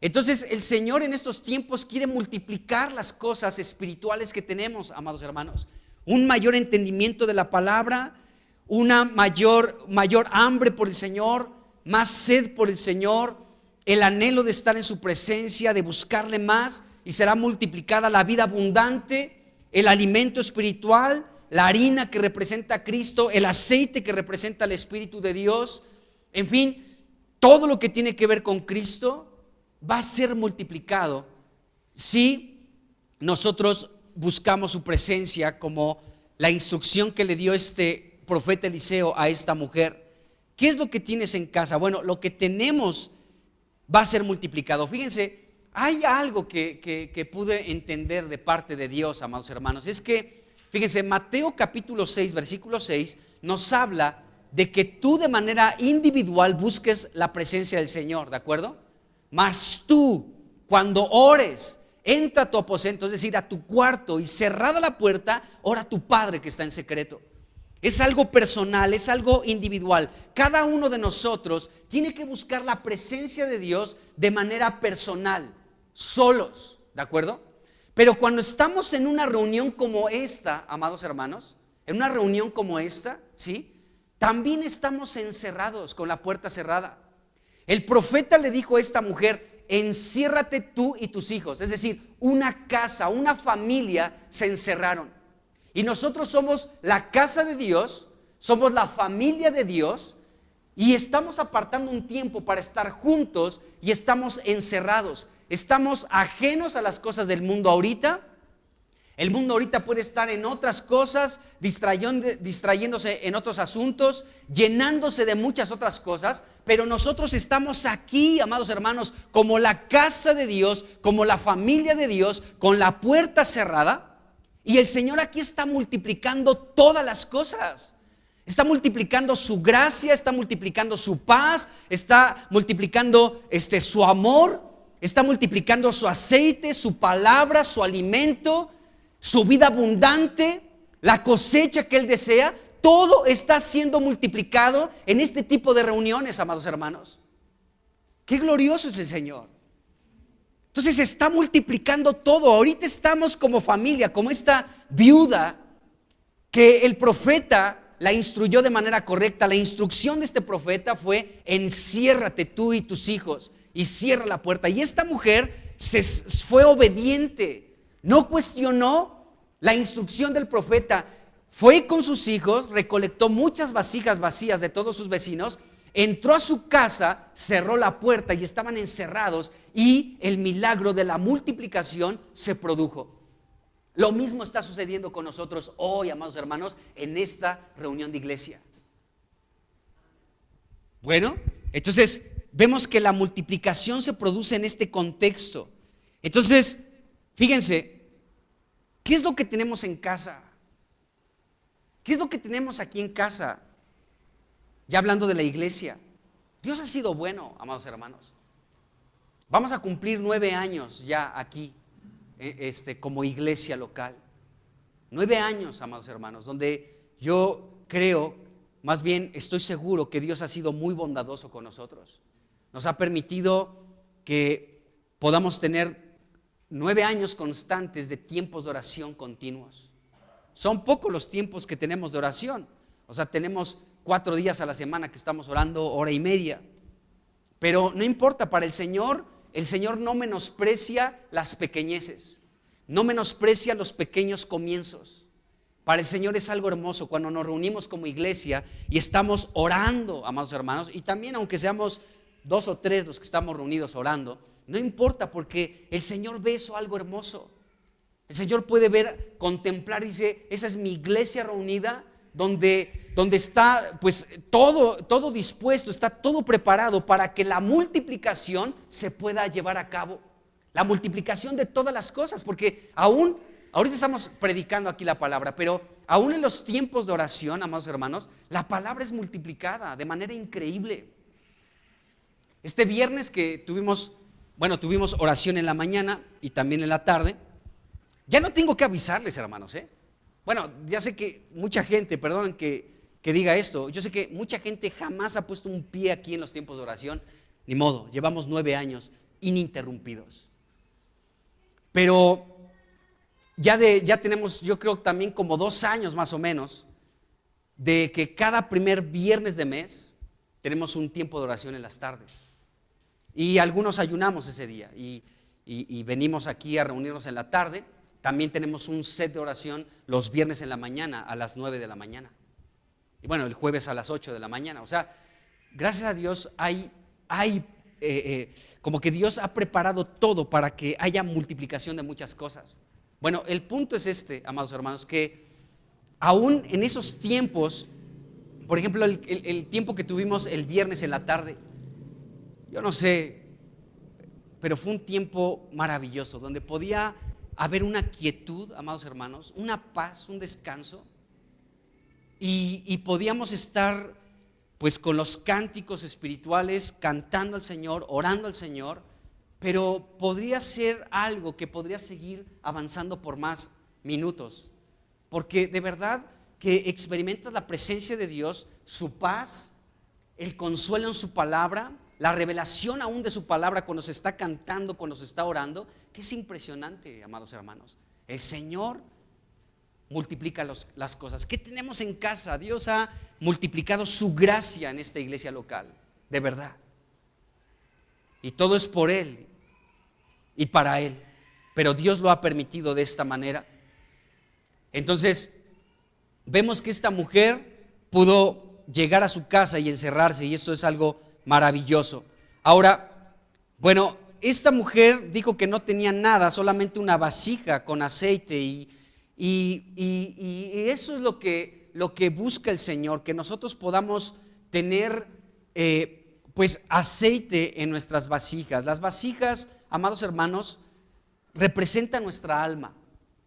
Entonces el Señor en estos tiempos quiere multiplicar las cosas espirituales que tenemos, amados hermanos. Un mayor entendimiento de la palabra, una mayor hambre por el Señor, más sed por el Señor, el anhelo de estar en su presencia, de buscarle más, y será multiplicada la vida abundante, el alimento espiritual, la harina que representa a Cristo, el aceite que representa al Espíritu de Dios. En fin, todo lo que tiene que ver con Cristo va a ser multiplicado si nosotros buscamos su presencia, como la instrucción que le dio este profeta Eliseo a esta mujer. ¿Qué es lo que tienes en casa? Bueno, lo que tenemos va a ser multiplicado. Fíjense, hay algo que pude entender de parte de Dios, amados hermanos. Es que, fíjense, Mateo capítulo 6, versículo 6, nos habla de que tú de manera individual busques la presencia del Señor, ¿de acuerdo? Mas tú, cuando ores, entra a tu aposento, es decir, a tu cuarto, y cerrada la puerta, ora a tu Padre que está en secreto. Es algo personal, es algo individual. Cada uno de nosotros tiene que buscar la presencia de Dios de manera personal, solos, ¿de acuerdo? Pero cuando estamos en una reunión como esta, amados hermanos, en una reunión como esta, ¿sí?, también estamos encerrados con la puerta cerrada. El profeta le dijo a esta mujer: enciérrate tú y tus hijos. Es decir, una casa, una familia se encerraron. Y nosotros somos la casa de Dios, somos la familia de Dios, y estamos apartando un tiempo para estar juntos y estamos encerrados. Estamos ajenos a las cosas del mundo ahorita. El mundo ahorita puede estar en otras cosas, distrayéndose en otros asuntos, llenándose de muchas otras cosas, pero nosotros estamos aquí, amados hermanos, como la casa de Dios, como la familia de Dios, con la puerta cerrada, y el Señor aquí está multiplicando todas las cosas. Está multiplicando su gracia, está multiplicando su paz, está multiplicando su amor, está multiplicando su aceite, su palabra, su alimento, su vida abundante, la cosecha que Él desea. Todo está siendo multiplicado en este tipo de reuniones, amados hermanos. Qué glorioso es el Señor. Entonces se está multiplicando todo. Ahorita estamos como familia, como esta viuda que el profeta la instruyó de manera correcta. La instrucción de este profeta fue: enciérrate tú y tus hijos y cierra la puerta. Y esta mujer fue obediente. No cuestionó la instrucción del profeta. Fue con sus hijos, recolectó muchas vasijas vacías de todos sus vecinos, entró a su casa, cerró la puerta y estaban encerrados, y el milagro de la multiplicación se produjo. Lo mismo está sucediendo con nosotros hoy, amados hermanos, en esta reunión de iglesia. Bueno, entonces vemos que la multiplicación se produce en este contexto. Entonces, fíjense, ¿qué es lo que tenemos en casa? ¿Qué es lo que tenemos aquí en casa? Ya hablando de la iglesia. Dios ha sido bueno, amados hermanos. Vamos a cumplir 9 años ya aquí, como iglesia local. 9 años, amados hermanos, donde yo creo, más bien estoy seguro que Dios ha sido muy bondadoso con nosotros. Nos ha permitido que podamos tener 9 años constantes de tiempos de oración continuos. Son pocos los tiempos que tenemos de oración. O sea, tenemos 4 días a la semana que estamos orando 1:30. Pero no importa, para el Señor no menosprecia las pequeñeces, no menosprecia los pequeños comienzos. Para el Señor es algo hermoso cuando nos reunimos como iglesia y estamos orando, amados hermanos, y también aunque seamos 2 o 3 los que estamos reunidos orando, no importa, porque el Señor ve eso algo hermoso. El Señor puede ver, contemplar, dice: esa es mi iglesia reunida, donde está pues todo dispuesto, está todo preparado para que la multiplicación se pueda llevar a cabo. La multiplicación de todas las cosas, porque ahorita estamos predicando aquí la palabra, pero aún en los tiempos de oración, amados hermanos, la palabra es multiplicada de manera increíble. Este viernes que tuvimos oración en la mañana y también en la tarde. Ya no tengo que avisarles, hermanos, Bueno, ya sé que mucha gente, perdonen que diga esto, yo sé que mucha gente jamás ha puesto un pie aquí en los tiempos de oración. Ni modo, llevamos 9 años ininterrumpidos. Pero ya tenemos, yo creo, también como 2 años más o menos, de que cada primer viernes de mes tenemos un tiempo de oración en las tardes. Y algunos ayunamos ese día y venimos aquí a reunirnos en la tarde. También tenemos un set de oración los viernes en la mañana a las 9 de la mañana. Y bueno, el jueves a las 8 de la mañana. O sea, gracias a Dios hay como que Dios ha preparado todo para que haya multiplicación de muchas cosas. Bueno, el punto es amados hermanos, que aún en esos tiempos, por ejemplo, el tiempo que tuvimos el viernes en la tarde, yo no sé, pero fue un tiempo maravilloso, donde podía haber una quietud, amados hermanos, una paz, un descanso, y podíamos estar pues con los cánticos espirituales, cantando al Señor, orando al Señor, pero podría ser algo que podría seguir avanzando por más minutos, porque de verdad que experimentas la presencia de Dios, su paz, el consuelo en su palabra, la revelación aún de su palabra cuando se está cantando, cuando se está orando, que es impresionante, amados hermanos. El Señor multiplica las cosas. ¿Qué tenemos en casa? Dios ha multiplicado su gracia en esta iglesia local, de verdad. Y todo es por Él y para Él, pero Dios lo ha permitido de esta manera. Entonces, vemos que esta mujer pudo llegar a su casa y encerrarse, y esto es algo maravilloso. Ahora, bueno, esta mujer dijo que no tenía nada, solamente una vasija con aceite, y eso es lo que busca el Señor, que nosotros podamos tener pues aceite en nuestras vasijas. Las vasijas, amados hermanos, representan nuestra alma.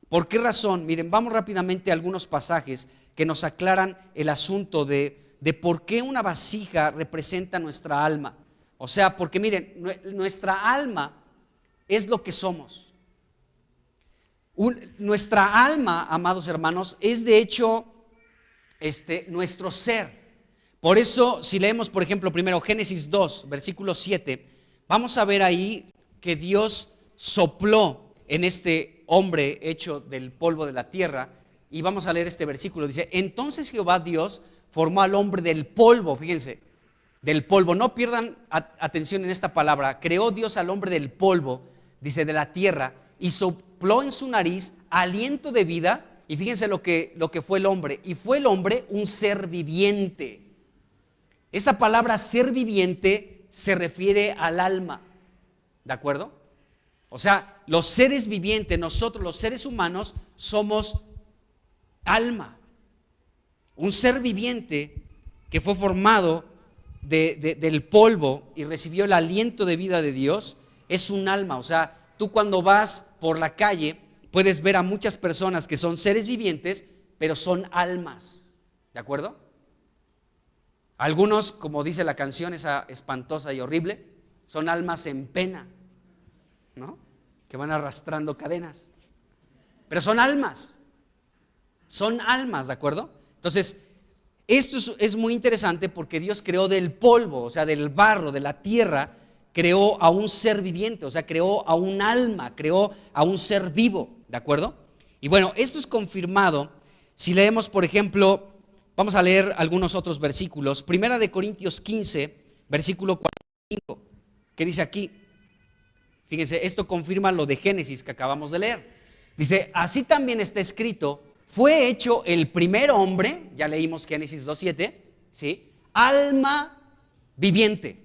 ¿Por qué razón? Miren, vamos rápidamente a algunos pasajes que nos aclaran el asunto de por qué una vasija representa nuestra alma. O sea, porque miren, nuestra alma es lo que somos. Nuestra alma, amados hermanos, es de hecho nuestro ser. Por eso, si leemos, por ejemplo, primero Génesis 2, versículo 7, vamos a ver ahí que Dios sopló en este hombre hecho del polvo de la tierra, y vamos a leer este versículo. Dice: entonces Jehová Dios formó al hombre del polvo. Fíjense, del polvo. No pierdan atención en esta palabra. Creó Dios al hombre del polvo, dice, de la tierra, y sopló en su nariz aliento de vida. Y fíjense lo que fue el hombre. Y fue el hombre un ser viviente. Esa palabra ser viviente se refiere al alma, ¿de acuerdo? O sea, los seres vivientes, nosotros los seres humanos somos alma. Un ser viviente que fue formado del polvo y recibió el aliento de vida de Dios es un alma. O sea, tú cuando vas por la calle puedes ver a muchas personas que son seres vivientes, pero son almas, ¿de acuerdo? Algunos, como dice la canción esa espantosa y horrible, son almas en pena, ¿no? Que van arrastrando cadenas, pero son almas, ¿de acuerdo? Entonces, esto es muy interesante porque Dios creó del polvo, o sea, del barro, de la tierra, creó a un ser viviente, o sea, creó a un alma, creó a un ser vivo, ¿de acuerdo? Y bueno, esto es confirmado si leemos, por ejemplo, vamos a leer algunos otros versículos. Primera de Corintios 15, versículo 45, ¿qué dice aquí? Fíjense, esto confirma lo de Génesis que acabamos de leer. Dice: así también está escrito, fue hecho el primer hombre, ya leímos Génesis 2:7, ¿sí? Alma viviente,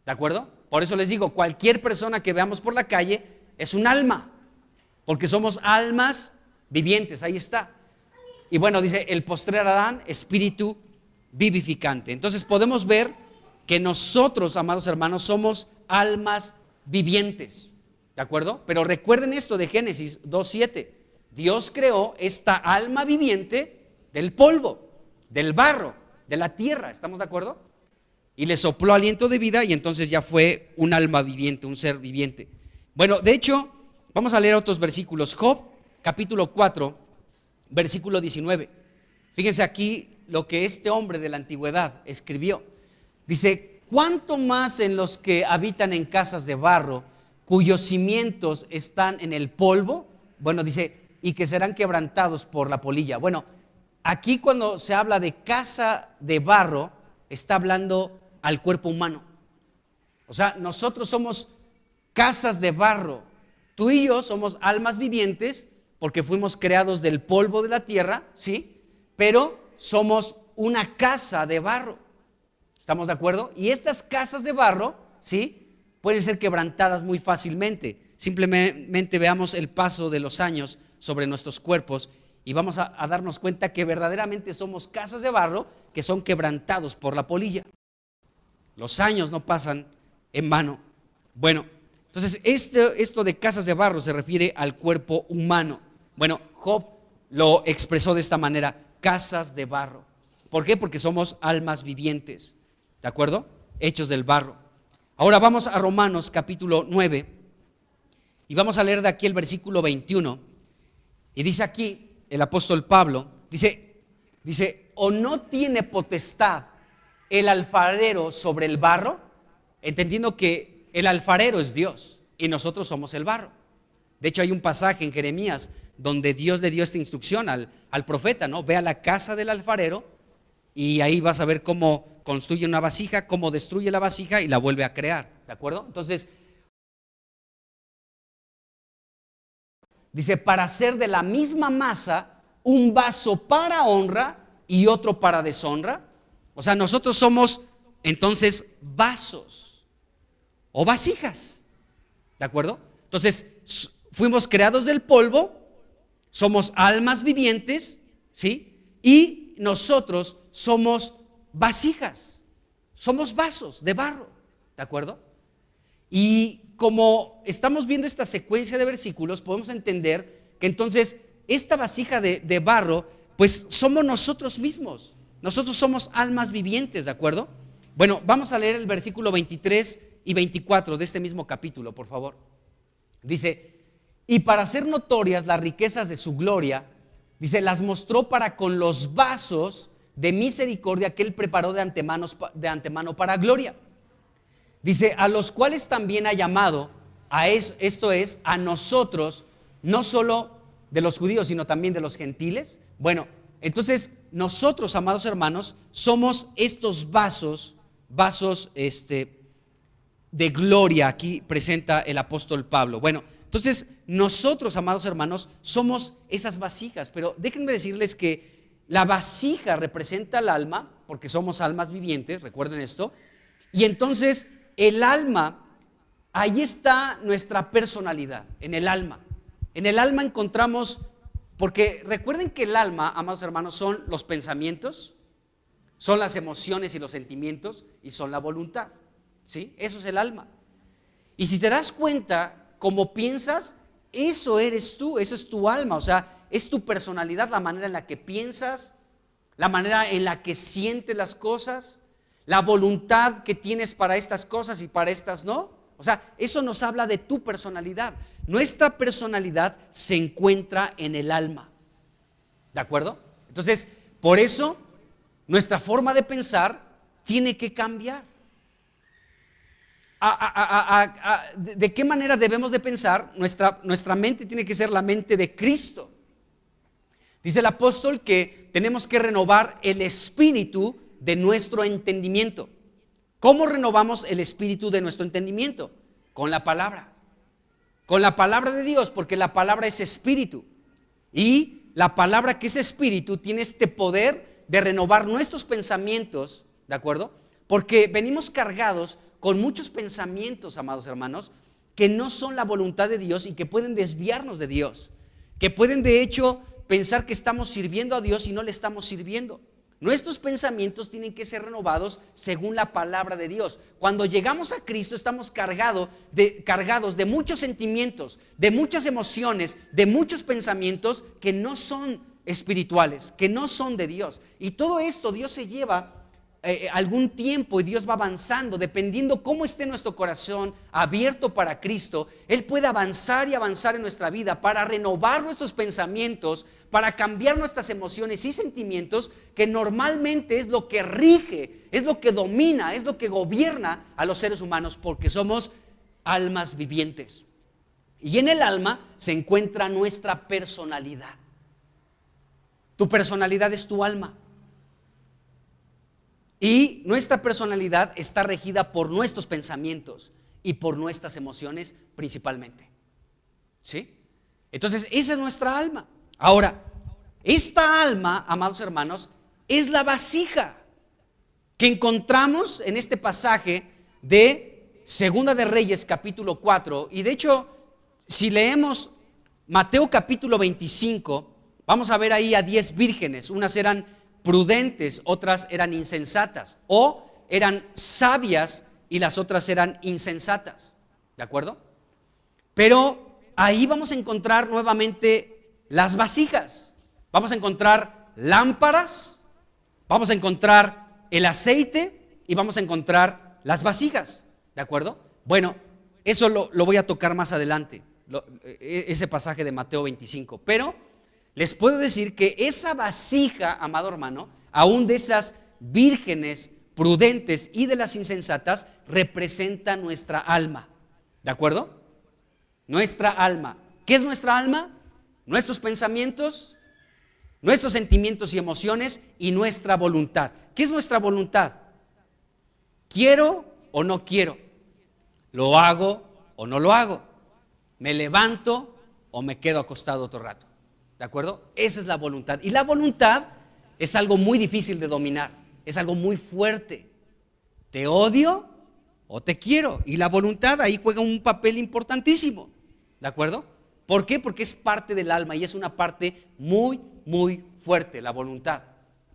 ¿de acuerdo? Por eso les digo, cualquier persona que veamos por la calle es un alma, porque somos almas vivientes, ahí está. Y bueno, dice el postrer Adán, espíritu vivificante. Entonces podemos ver que nosotros, amados hermanos, somos almas vivientes, ¿de acuerdo? Pero recuerden esto de Génesis 2:7. Dios creó esta alma viviente del polvo, del barro, de la tierra, ¿estamos de acuerdo? Y le sopló aliento de vida y entonces ya fue un alma viviente, un ser viviente. Bueno, de hecho, vamos a leer otros versículos. Job, capítulo 4, versículo 19. Fíjense aquí lo que este hombre de la antigüedad escribió. Dice: ¿cuánto más en los que habitan en casas de barro, cuyos cimientos están en el polvo? Bueno, dice, y que serán quebrantados por la polilla. Bueno, aquí cuando se habla de casa de barro, está hablando al cuerpo humano. O sea, nosotros somos casas de barro. Tú y yo somos almas vivientes porque fuimos creados del polvo de la tierra, ¿sí? Pero somos una casa de barro. ¿Estamos de acuerdo? Y estas casas de barro, ¿sí?, pueden ser quebrantadas muy fácilmente. Simplemente veamos el paso de los años sobre nuestros cuerpos y vamos a darnos cuenta que verdaderamente somos casas de barro que son quebrantados por la polilla. Los años no pasan en vano. Bueno, Entonces, esto de casas de barro se refiere al cuerpo humano. Bueno, Job lo expresó de esta manera: casas de barro. ¿Por qué? Porque somos almas vivientes, ¿de acuerdo? Hechos del barro. Ahora vamos a Romanos capítulo 9 y vamos a leer de aquí el versículo 21. Y dice aquí el apóstol Pablo, dice, ¿o no tiene potestad el alfarero sobre el barro? Entendiendo que el alfarero es Dios y nosotros somos el barro. De hecho, hay un pasaje en Jeremías donde Dios le dio esta instrucción al profeta, ¿no? Ve a la casa del alfarero y ahí vas a ver cómo construye una vasija, cómo destruye la vasija y la vuelve a crear, ¿de acuerdo? Entonces, dice, para hacer de la misma masa un vaso para honra y otro para deshonra. O sea, nosotros somos entonces vasos o vasijas, ¿de acuerdo? Entonces, fuimos creados del polvo, somos almas vivientes, ¿sí? Y nosotros somos vasijas, somos vasos de barro, ¿de acuerdo? Y como estamos viendo esta secuencia de versículos, podemos entender que entonces esta vasija de barro, pues somos nosotros mismos. Nosotros somos almas vivientes, ¿de acuerdo? Bueno, vamos a leer el versículo 23 y 24 de este mismo capítulo, por favor. Dice, y para hacer notorias las riquezas de su gloria, dice, las mostró para con los vasos de misericordia que él preparó de antemano para gloria. Dice, a los cuales también ha llamado, esto es, a nosotros, no solo de los judíos, sino también de los gentiles. Bueno, entonces nosotros, amados hermanos, somos estos vasos de gloria. Aquí presenta el apóstol Pablo. Bueno, entonces nosotros, amados hermanos, somos esas vasijas, pero déjenme decirles que la vasija representa el alma, porque somos almas vivientes, recuerden esto, y entonces el alma, ahí está nuestra personalidad, en el alma. En el alma encontramos, porque recuerden que el alma, amados hermanos, son los pensamientos, son las emociones y los sentimientos, y son la voluntad, ¿sí? Eso es el alma. Y si te das cuenta, como piensas, eso eres tú, eso es tu alma, o sea, es tu personalidad, la manera en la que piensas, la manera en la que sientes las cosas, la voluntad que tienes para estas cosas y para estas no. O sea, eso nos habla de tu personalidad. Nuestra personalidad se encuentra en el alma, ¿de acuerdo? Entonces, por eso, nuestra forma de pensar tiene que cambiar. ¿De qué manera debemos de pensar? Nuestra mente tiene que ser la mente de Cristo. Dice el apóstol que tenemos que renovar el espíritu de nuestro entendimiento. ¿Cómo renovamos el espíritu de nuestro entendimiento? Con la palabra de Dios, porque la palabra es espíritu. Y la palabra que es espíritu tiene este poder de renovar nuestros pensamientos, ¿de acuerdo? Porque venimos cargados con muchos pensamientos, amados hermanos, que no son la voluntad de Dios y que pueden desviarnos de Dios, que pueden de hecho pensar que estamos sirviendo a Dios y no le estamos sirviendo. Nuestros pensamientos tienen que ser renovados según la palabra de Dios. Cuando llegamos a Cristo estamos cargados de muchos sentimientos, de muchas emociones, de muchos pensamientos que no son espirituales, que no son de Dios. Y todo esto Dios se lleva algún tiempo y Dios va avanzando, dependiendo cómo esté nuestro corazón abierto para Cristo. Él puede avanzar y avanzar en nuestra vida para renovar nuestros pensamientos, para cambiar nuestras emociones y sentimientos, que normalmente es lo que rige, es lo que domina, es lo que gobierna a los seres humanos, porque somos almas vivientes. Y en el alma se encuentra nuestra personalidad. Tu personalidad es tu alma. Y nuestra personalidad está regida por nuestros pensamientos y por nuestras emociones principalmente. ¿Sí? Entonces, esa es nuestra alma. Ahora, esta alma, amados hermanos, es la vasija que encontramos en este pasaje de Segunda de Reyes, capítulo 4. Y de hecho, si leemos Mateo capítulo 25, vamos a ver ahí a 10 vírgenes. Unas eran prudentes, otras eran insensatas, o eran sabias y las otras eran insensatas, ¿de acuerdo? Pero ahí vamos a encontrar nuevamente las vasijas. Vamos a encontrar lámparas, vamos a encontrar el aceite y vamos a encontrar las vasijas, ¿de acuerdo? Bueno, eso lo voy a tocar más adelante, ese pasaje de Mateo 25. Pero les puedo decir que esa vasija, amado hermano, aún de esas vírgenes prudentes y de las insensatas, representa nuestra alma, ¿de acuerdo? Nuestra alma. ¿Qué es nuestra alma? Nuestros pensamientos, nuestros sentimientos y emociones y nuestra voluntad. ¿Qué es nuestra voluntad? ¿Quiero o no quiero? ¿Lo hago o no lo hago? ¿Me levanto o me quedo acostado otro rato? ¿De acuerdo? Esa es la voluntad. Y la voluntad es algo muy difícil de dominar, es algo muy fuerte. ¿Te odio o te quiero? Y la voluntad ahí juega un papel importantísimo, ¿de acuerdo? ¿Por qué? Porque es parte del alma y es una parte muy, muy fuerte, la voluntad.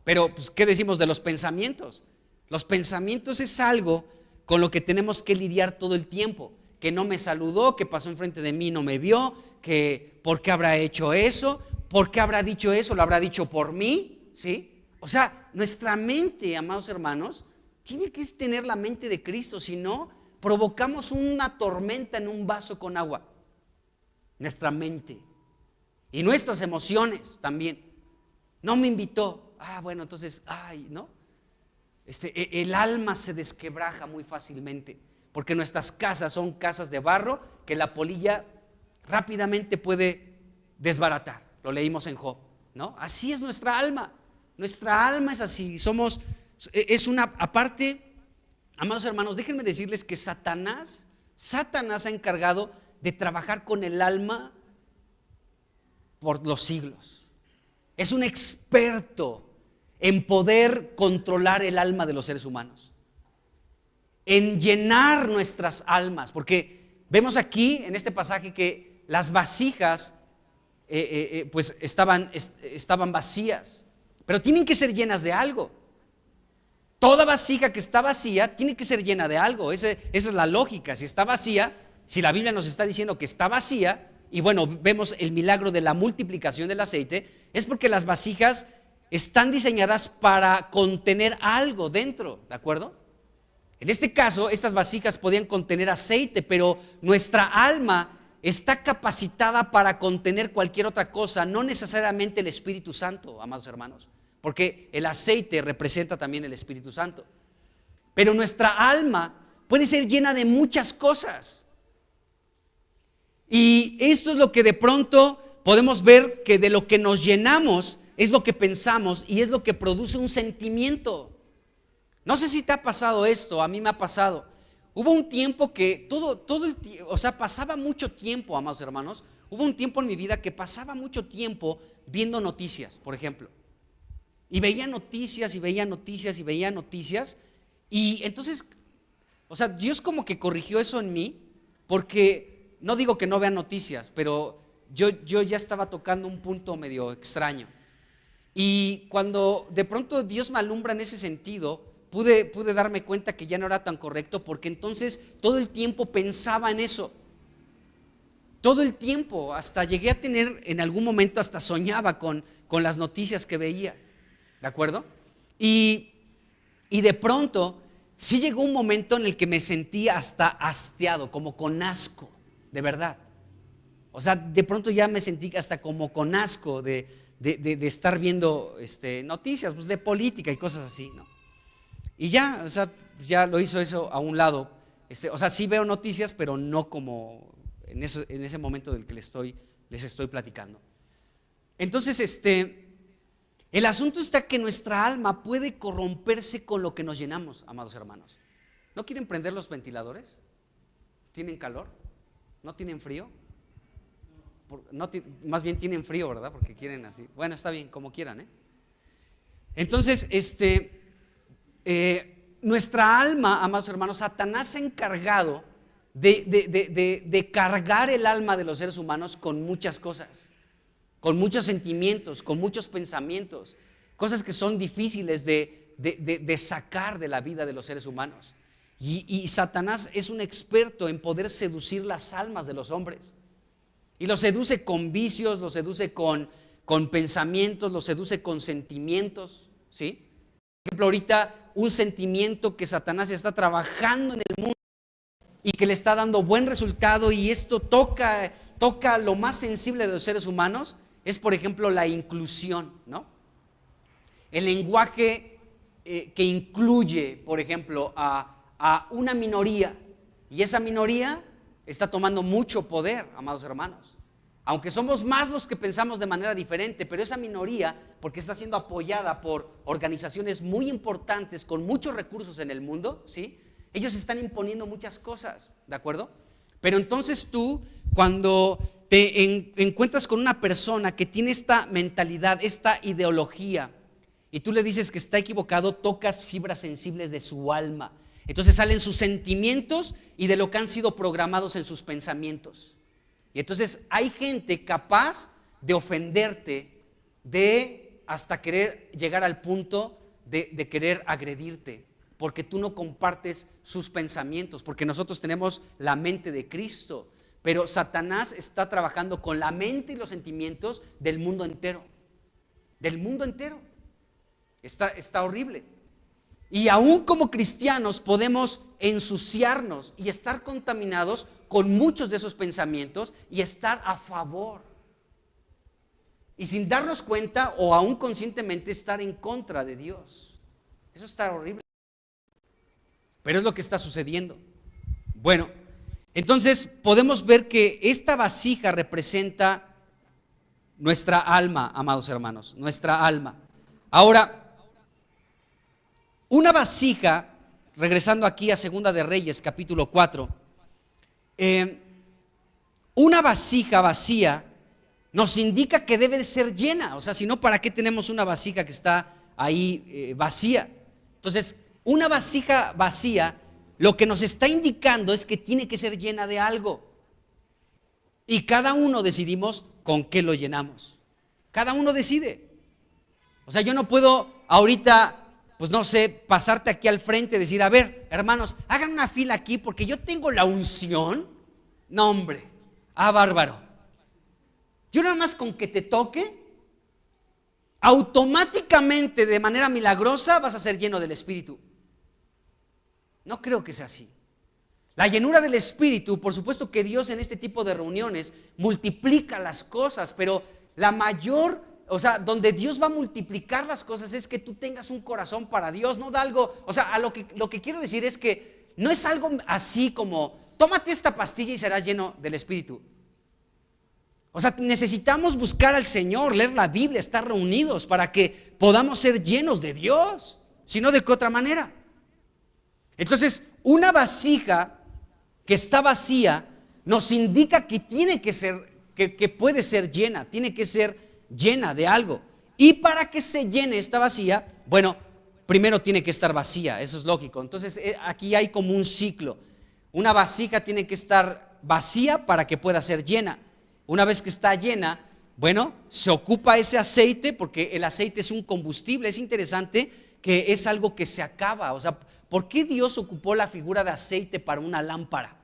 Pero, pues, ¿qué decimos de los pensamientos? Los pensamientos es algo con lo que tenemos que lidiar todo el tiempo. Que no me saludó, que pasó enfrente de mí y no me vio, que ¿por qué habrá hecho eso? ¿Por qué habrá dicho eso? ¿Lo habrá dicho por mí? ¿Sí? O sea, nuestra mente, amados hermanos, tiene que tener la mente de Cristo, si no, provocamos una tormenta en un vaso con agua. Nuestra mente y nuestras emociones también. No me invitó, bueno, entonces, ¿no? El alma se desquebraja muy fácilmente, porque nuestras casas son casas de barro que la polilla rápidamente puede desbaratar. Lo leímos en Job, ¿no? Así es nuestra alma. Nuestra alma es así, es una, aparte, amados hermanos, déjenme decirles que Satanás ha encargado de trabajar con el alma por los siglos. Es un experto en poder controlar el alma de los seres humanos, en llenar nuestras almas, porque vemos aquí en este pasaje que las vasijas pues estaban vacías, pero tienen que ser llenas de algo. Toda vasija que está vacía tiene que ser llena de algo. Esa es la lógica. Si está vacía, si la Biblia nos está diciendo que está vacía, y bueno, vemos el milagro de la multiplicación del aceite, es porque las vasijas están diseñadas para contener algo dentro, ¿de acuerdo? En este caso, estas vasijas podían contener aceite, pero nuestra alma está capacitada para contener cualquier otra cosa, no necesariamente el Espíritu Santo, amados hermanos, porque el aceite representa también el Espíritu Santo. Pero nuestra alma puede ser llena de muchas cosas. Y esto es lo que de pronto podemos ver, que de lo que nos llenamos es lo que pensamos y es lo que produce un sentimiento. No sé si te ha pasado esto, a mí me ha pasado. Hubo un tiempo que todo el tiempo, o sea, pasaba mucho tiempo, amados hermanos. Hubo un tiempo en mi vida que pasaba mucho tiempo viendo noticias, por ejemplo. Y veía noticias y veía noticias y veía noticias. Y entonces, o sea, Dios como que corrigió eso en mí, porque no digo que no vea noticias, pero yo ya estaba tocando un punto medio extraño. Y cuando de pronto Dios me alumbra en ese sentido, pude darme cuenta que ya no era tan correcto, porque entonces todo el tiempo pensaba en eso. Todo el tiempo, hasta llegué a tener, en algún momento hasta soñaba con las noticias que veía, ¿de acuerdo? Y de pronto sí llegó un momento en el que me sentí hasta hastiado, como con asco, de verdad. O sea, de pronto ya me sentí hasta como con asco de estar viendo noticias, pues, de política y cosas así, ¿no? Y ya, o sea, ya lo hizo eso a un lado. O sea, sí veo noticias, pero no como en ese momento del que les estoy platicando. Entonces, el asunto está que nuestra alma puede corromperse con lo que nos llenamos, amados hermanos. ¿No quieren prender los ventiladores? ¿Tienen calor? ¿No tienen frío? Más bien tienen frío, ¿verdad? Porque quieren así. Bueno, está bien, como quieran, ¿eh? Entonces, nuestra alma, amados hermanos, Satanás se ha encargado de cargar el alma de los seres humanos con muchas cosas, con muchos sentimientos, con muchos pensamientos, cosas que son difíciles de sacar de la vida de los seres humanos. Y Satanás es un experto en poder seducir las almas de los hombres. Y los seduce con vicios, los seduce con pensamientos, los seduce con sentimientos, ¿sí? Por ejemplo, ahorita un sentimiento que Satanás está trabajando en el mundo y que le está dando buen resultado, y esto toca lo más sensible de los seres humanos, es por ejemplo la inclusión, ¿no? El lenguaje que incluye, por ejemplo, a una minoría, y esa minoría está tomando mucho poder, amados hermanos. Aunque somos más los que pensamos de manera diferente, pero esa minoría, porque está siendo apoyada por organizaciones muy importantes con muchos recursos en el mundo, ¿sí? Ellos están imponiendo muchas cosas, ¿de acuerdo? Pero entonces tú, cuando te encuentras con una persona que tiene esta mentalidad, esta ideología, y tú le dices que está equivocado, tocas fibras sensibles de su alma. Entonces salen sus sentimientos y de lo que han sido programados en sus pensamientos. Y entonces hay gente capaz de ofenderte, de hasta querer llegar al punto de querer agredirte, porque tú no compartes sus pensamientos, porque nosotros tenemos la mente de Cristo, pero Satanás está trabajando con la mente y los sentimientos del mundo entero. Del mundo entero. Está horrible. Y aún como cristianos podemos ensuciarnos y estar contaminados con muchos de esos pensamientos y estar a favor. Y sin darnos cuenta o aún conscientemente estar en contra de Dios. Eso está horrible. Pero es lo que está sucediendo. Bueno, entonces podemos ver que esta vasija representa nuestra alma, amados hermanos, nuestra alma. Ahora, una vasija, regresando aquí a Segunda de Reyes, capítulo 4, una vasija vacía nos indica que debe de ser llena. O sea, si no, ¿para qué tenemos una vasija que está ahí vacía? Entonces, una vasija vacía lo que nos está indicando es que tiene que ser llena de algo. Y cada uno decidimos con qué lo llenamos. Cada uno decide. O sea, yo no puedo ahorita, pues no sé, pasarte aquí al frente y decir, a ver, hermanos, hagan una fila aquí porque yo tengo la unción. No, hombre, bárbaro. Yo nada más con que te toque, automáticamente, de manera milagrosa, vas a ser lleno del Espíritu. No creo que sea así. La llenura del Espíritu, por supuesto que Dios en este tipo de reuniones multiplica las cosas, pero la mayor, o sea, donde Dios va a multiplicar las cosas es que tú tengas un corazón para Dios, no da algo, o sea, lo que quiero decir es que no es algo así como, tómate esta pastilla y serás lleno del Espíritu. O sea, necesitamos buscar al Señor, leer la Biblia, estar reunidos para que podamos ser llenos de Dios, si no, ¿de qué otra manera? Entonces, una vasija que está vacía nos indica que tiene que ser, que puede ser llena, tiene que ser llena de algo. Y para que se llene esta vacía, bueno, primero tiene que estar vacía, eso es lógico. Entonces, aquí hay como un ciclo. Una vasija tiene que estar vacía para que pueda ser llena. Una vez que está llena, bueno, se ocupa ese aceite, porque el aceite es un combustible. Es interesante que es algo que se acaba. O sea, ¿por qué Dios ocupó la figura de aceite para una lámpara?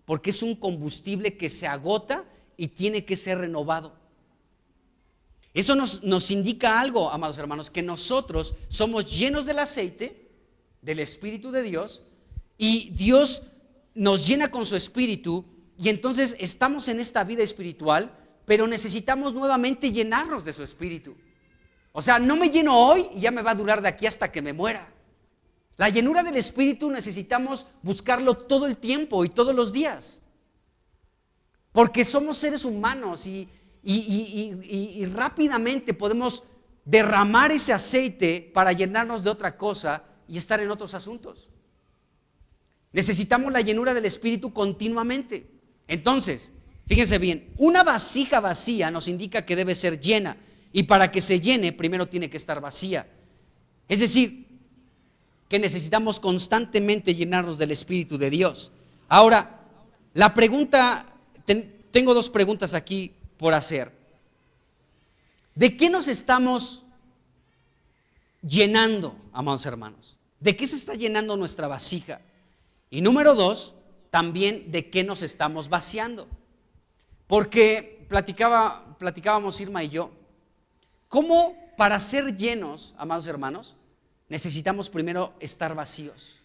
Porque es un combustible que se agota y tiene que ser renovado. Eso nos indica algo, amados hermanos, que nosotros somos llenos del aceite, del Espíritu de Dios, y Dios nos llena con su Espíritu, y entonces estamos en esta vida espiritual, pero necesitamos nuevamente llenarnos de su Espíritu. O sea, no me lleno hoy y ya me va a durar de aquí hasta que me muera. La llenura del Espíritu necesitamos buscarlo todo el tiempo y todos los días, porque somos seres humanos y rápidamente podemos derramar ese aceite para llenarnos de otra cosa y estar en otros asuntos. Necesitamos la llenura del Espíritu continuamente. Entonces, fíjense bien, una vasija vacía nos indica que debe ser llena, y para que se llene primero tiene que estar vacía. Es decir, que necesitamos constantemente llenarnos del Espíritu de Dios. Ahora, la pregunta, tengo dos preguntas aquí por hacer. ¿De qué nos estamos llenando, amados hermanos? ¿De qué se está llenando nuestra vasija? Y número 2, también de qué nos estamos vaciando. Porque platicábamos Irma y yo, cómo para ser llenos, amados hermanos, necesitamos primero estar vacíos.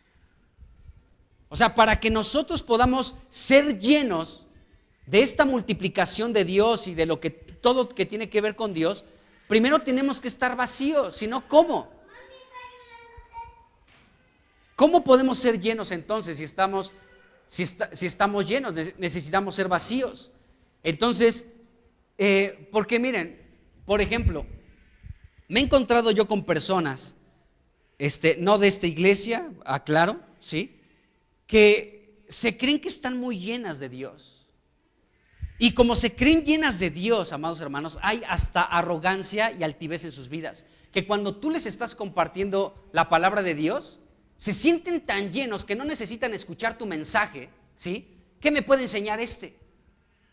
O sea, para que nosotros podamos ser llenos de esta multiplicación de Dios y de todo que tiene que ver con Dios, primero tenemos que estar vacíos, si no, ¿cómo? ¿Cómo podemos ser llenos entonces si estamos llenos? Necesitamos ser vacíos. Entonces, porque miren, por ejemplo, me he encontrado yo con personas, no de esta iglesia, aclaro, ¿sí?, que se creen que están muy llenas de Dios. Y como se creen llenas de Dios, amados hermanos, hay hasta arrogancia y altivez en sus vidas, que cuando tú les estás compartiendo la palabra de Dios, se sienten tan llenos que no necesitan escuchar tu mensaje, ¿sí? ¿Qué me puede enseñar este?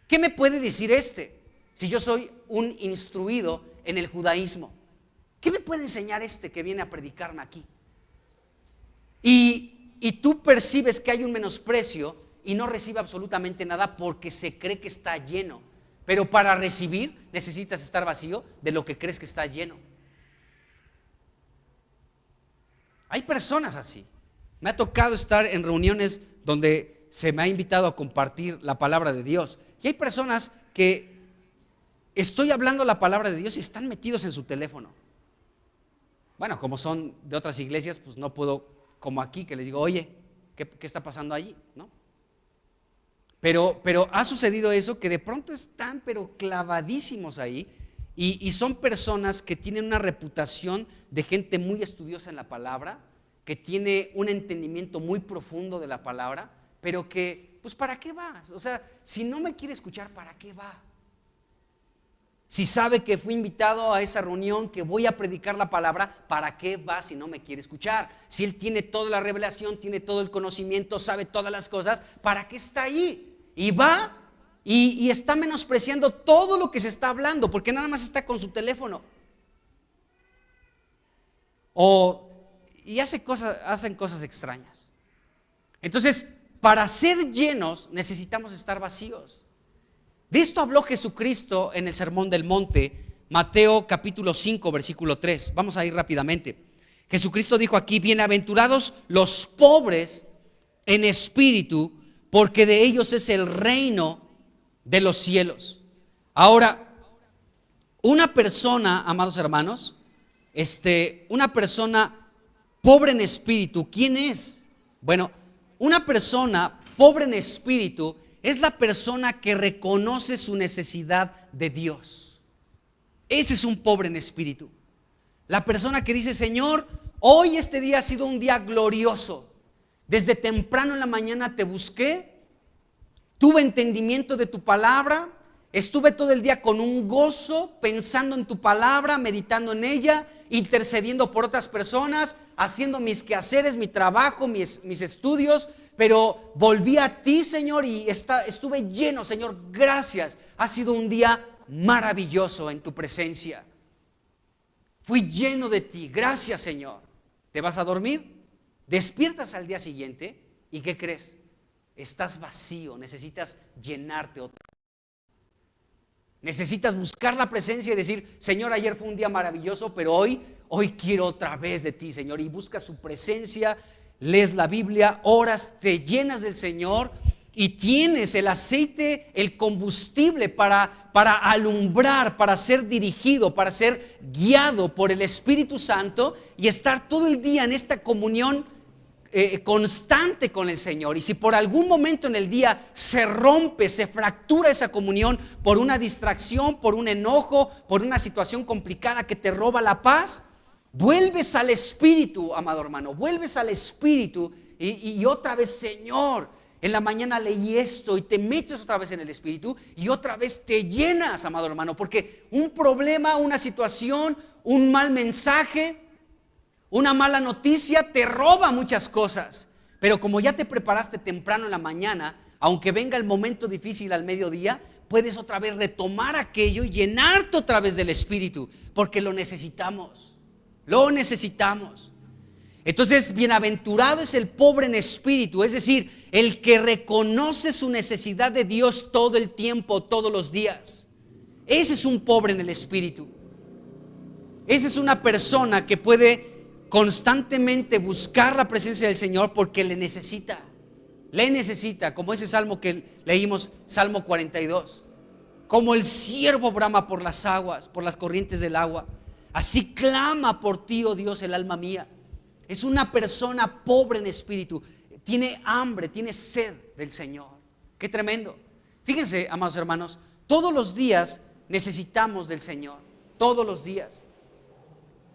¿Qué me puede decir este? Si yo soy un instruido en el judaísmo, ¿qué me puede enseñar este que viene a predicarme aquí? Y tú percibes que hay un menosprecio y no recibe absolutamente nada porque se cree que está lleno. Pero para recibir necesitas estar vacío de lo que crees que está lleno. Hay personas así. Me ha tocado estar en reuniones donde se me ha invitado a compartir la palabra de Dios. Y hay personas que estoy hablando la palabra de Dios y están metidos en su teléfono. Bueno, como son de otras iglesias, pues no puedo, como aquí, que les digo, oye, ¿qué está pasando allí? ¿No? Pero ha sucedido eso, que de pronto están pero clavadísimos ahí y son personas que tienen una reputación de gente muy estudiosa en la palabra, que tiene un entendimiento muy profundo de la palabra, pero que, pues ¿para qué va? O sea, si no me quiere escuchar, ¿para qué va? Si sabe que fui invitado a esa reunión, que voy a predicar la palabra, ¿para qué va si no me quiere escuchar? Si él tiene toda la revelación, tiene todo el conocimiento, sabe todas las cosas, ¿para qué está ahí? Y va y está menospreciando todo lo que se está hablando, porque nada más está con su teléfono. Y hacen cosas extrañas. Entonces, para ser llenos necesitamos estar vacíos. De esto habló Jesucristo en el Sermón del Monte, Mateo capítulo 5, versículo 3. Vamos a ir rápidamente. Jesucristo dijo aquí: bienaventurados los pobres en espíritu, porque de ellos es el reino de los cielos. Ahora, una persona, amados hermanos, una persona pobre en espíritu, ¿quién es? Bueno, una persona pobre en espíritu es la persona que reconoce su necesidad de Dios. Ese es un pobre en espíritu. La persona que dice: Señor, hoy este día ha sido un día glorioso. Desde temprano en la mañana te busqué, tuve entendimiento de tu palabra, estuve todo el día con un gozo, pensando en tu palabra, meditando en ella, intercediendo por otras personas, haciendo mis quehaceres, mi trabajo, mis estudios, pero volví a ti, Señor, y estuve lleno. Señor, gracias. Ha sido un día maravilloso en tu presencia. Fui lleno de ti. Gracias, Señor. ¿Te vas a dormir? Despiertas al día siguiente y ¿qué crees? Estás vacío, necesitas llenarte otra vez. Necesitas buscar la presencia y decir: Señor, ayer fue un día maravilloso, pero hoy quiero otra vez de ti, Señor. Y buscas su presencia, lees la Biblia, oras, te llenas del Señor y tienes el aceite, el combustible para alumbrar, para ser dirigido, para ser guiado por el Espíritu Santo y estar todo el día en esta comunión constante con el Señor. Y si por algún momento en el día se rompe, se fractura esa comunión por una distracción, por un enojo, por una situación complicada que te roba la paz, vuelves al Espíritu, amado hermano, vuelves al Espíritu y otra vez: Señor, en la mañana leí esto, y te metes otra vez en el Espíritu y otra vez te llenas, amado hermano, porque un problema, una situación, un mal mensaje, una mala noticia te roba muchas cosas. Pero como ya te preparaste temprano en la mañana, aunque venga el momento difícil al mediodía, puedes otra vez retomar aquello y llenarte otra vez del Espíritu, porque lo necesitamos. Lo necesitamos. Entonces, bienaventurado es el pobre en espíritu, es decir, el que reconoce su necesidad de Dios todo el tiempo, todos los días. Ese es un pobre en el espíritu. Esa es una persona que puede constantemente buscar la presencia del Señor porque le necesita, como ese salmo que leímos, Salmo 42. Como el siervo brama por las aguas, por las corrientes del agua, así clama por ti, oh Dios, el alma mía. Es una persona pobre en espíritu, tiene hambre, tiene sed del Señor. Qué tremendo. Fíjense, amados hermanos, todos los días necesitamos del Señor, todos los días.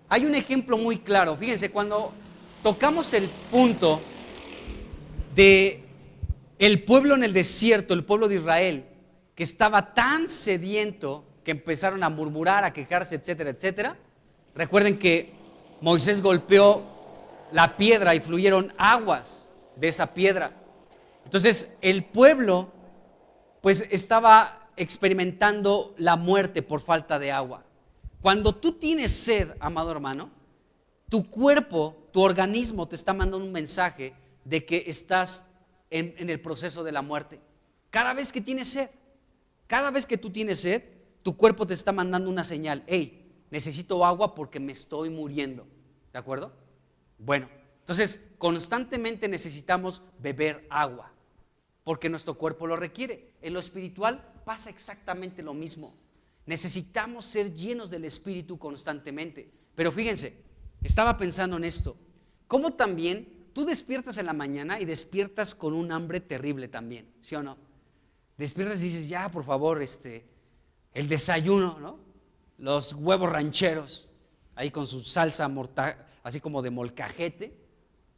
Hay un ejemplo muy claro. Fíjense, cuando tocamos el punto de el pueblo en el desierto, el pueblo de Israel, que estaba tan sediento que empezaron a murmurar, a quejarse, etcétera, etcétera. Recuerden que Moisés golpeó la piedra y fluyeron aguas de esa piedra. Entonces el pueblo pues estaba experimentando la muerte por falta de agua. Cuando tú tienes sed, amado hermano, tu cuerpo, tu organismo te está mandando un mensaje de que estás en el proceso de la muerte. Cada vez que tienes sed, cada vez que tú tienes sed, tu cuerpo te está mandando una señal. Hey, necesito agua porque me estoy muriendo. ¿De acuerdo? Bueno, entonces constantemente necesitamos beber agua porque nuestro cuerpo lo requiere. En lo espiritual pasa exactamente lo mismo. Necesitamos ser llenos del Espíritu constantemente. Pero fíjense, estaba pensando en esto. ¿Cómo también tú despiertas en la mañana y despiertas con un hambre terrible también? ¿Sí o no? Despiertas y dices, ya, por favor, el desayuno, ¿no? Los huevos rancheros, ahí con su salsa así como de molcajete,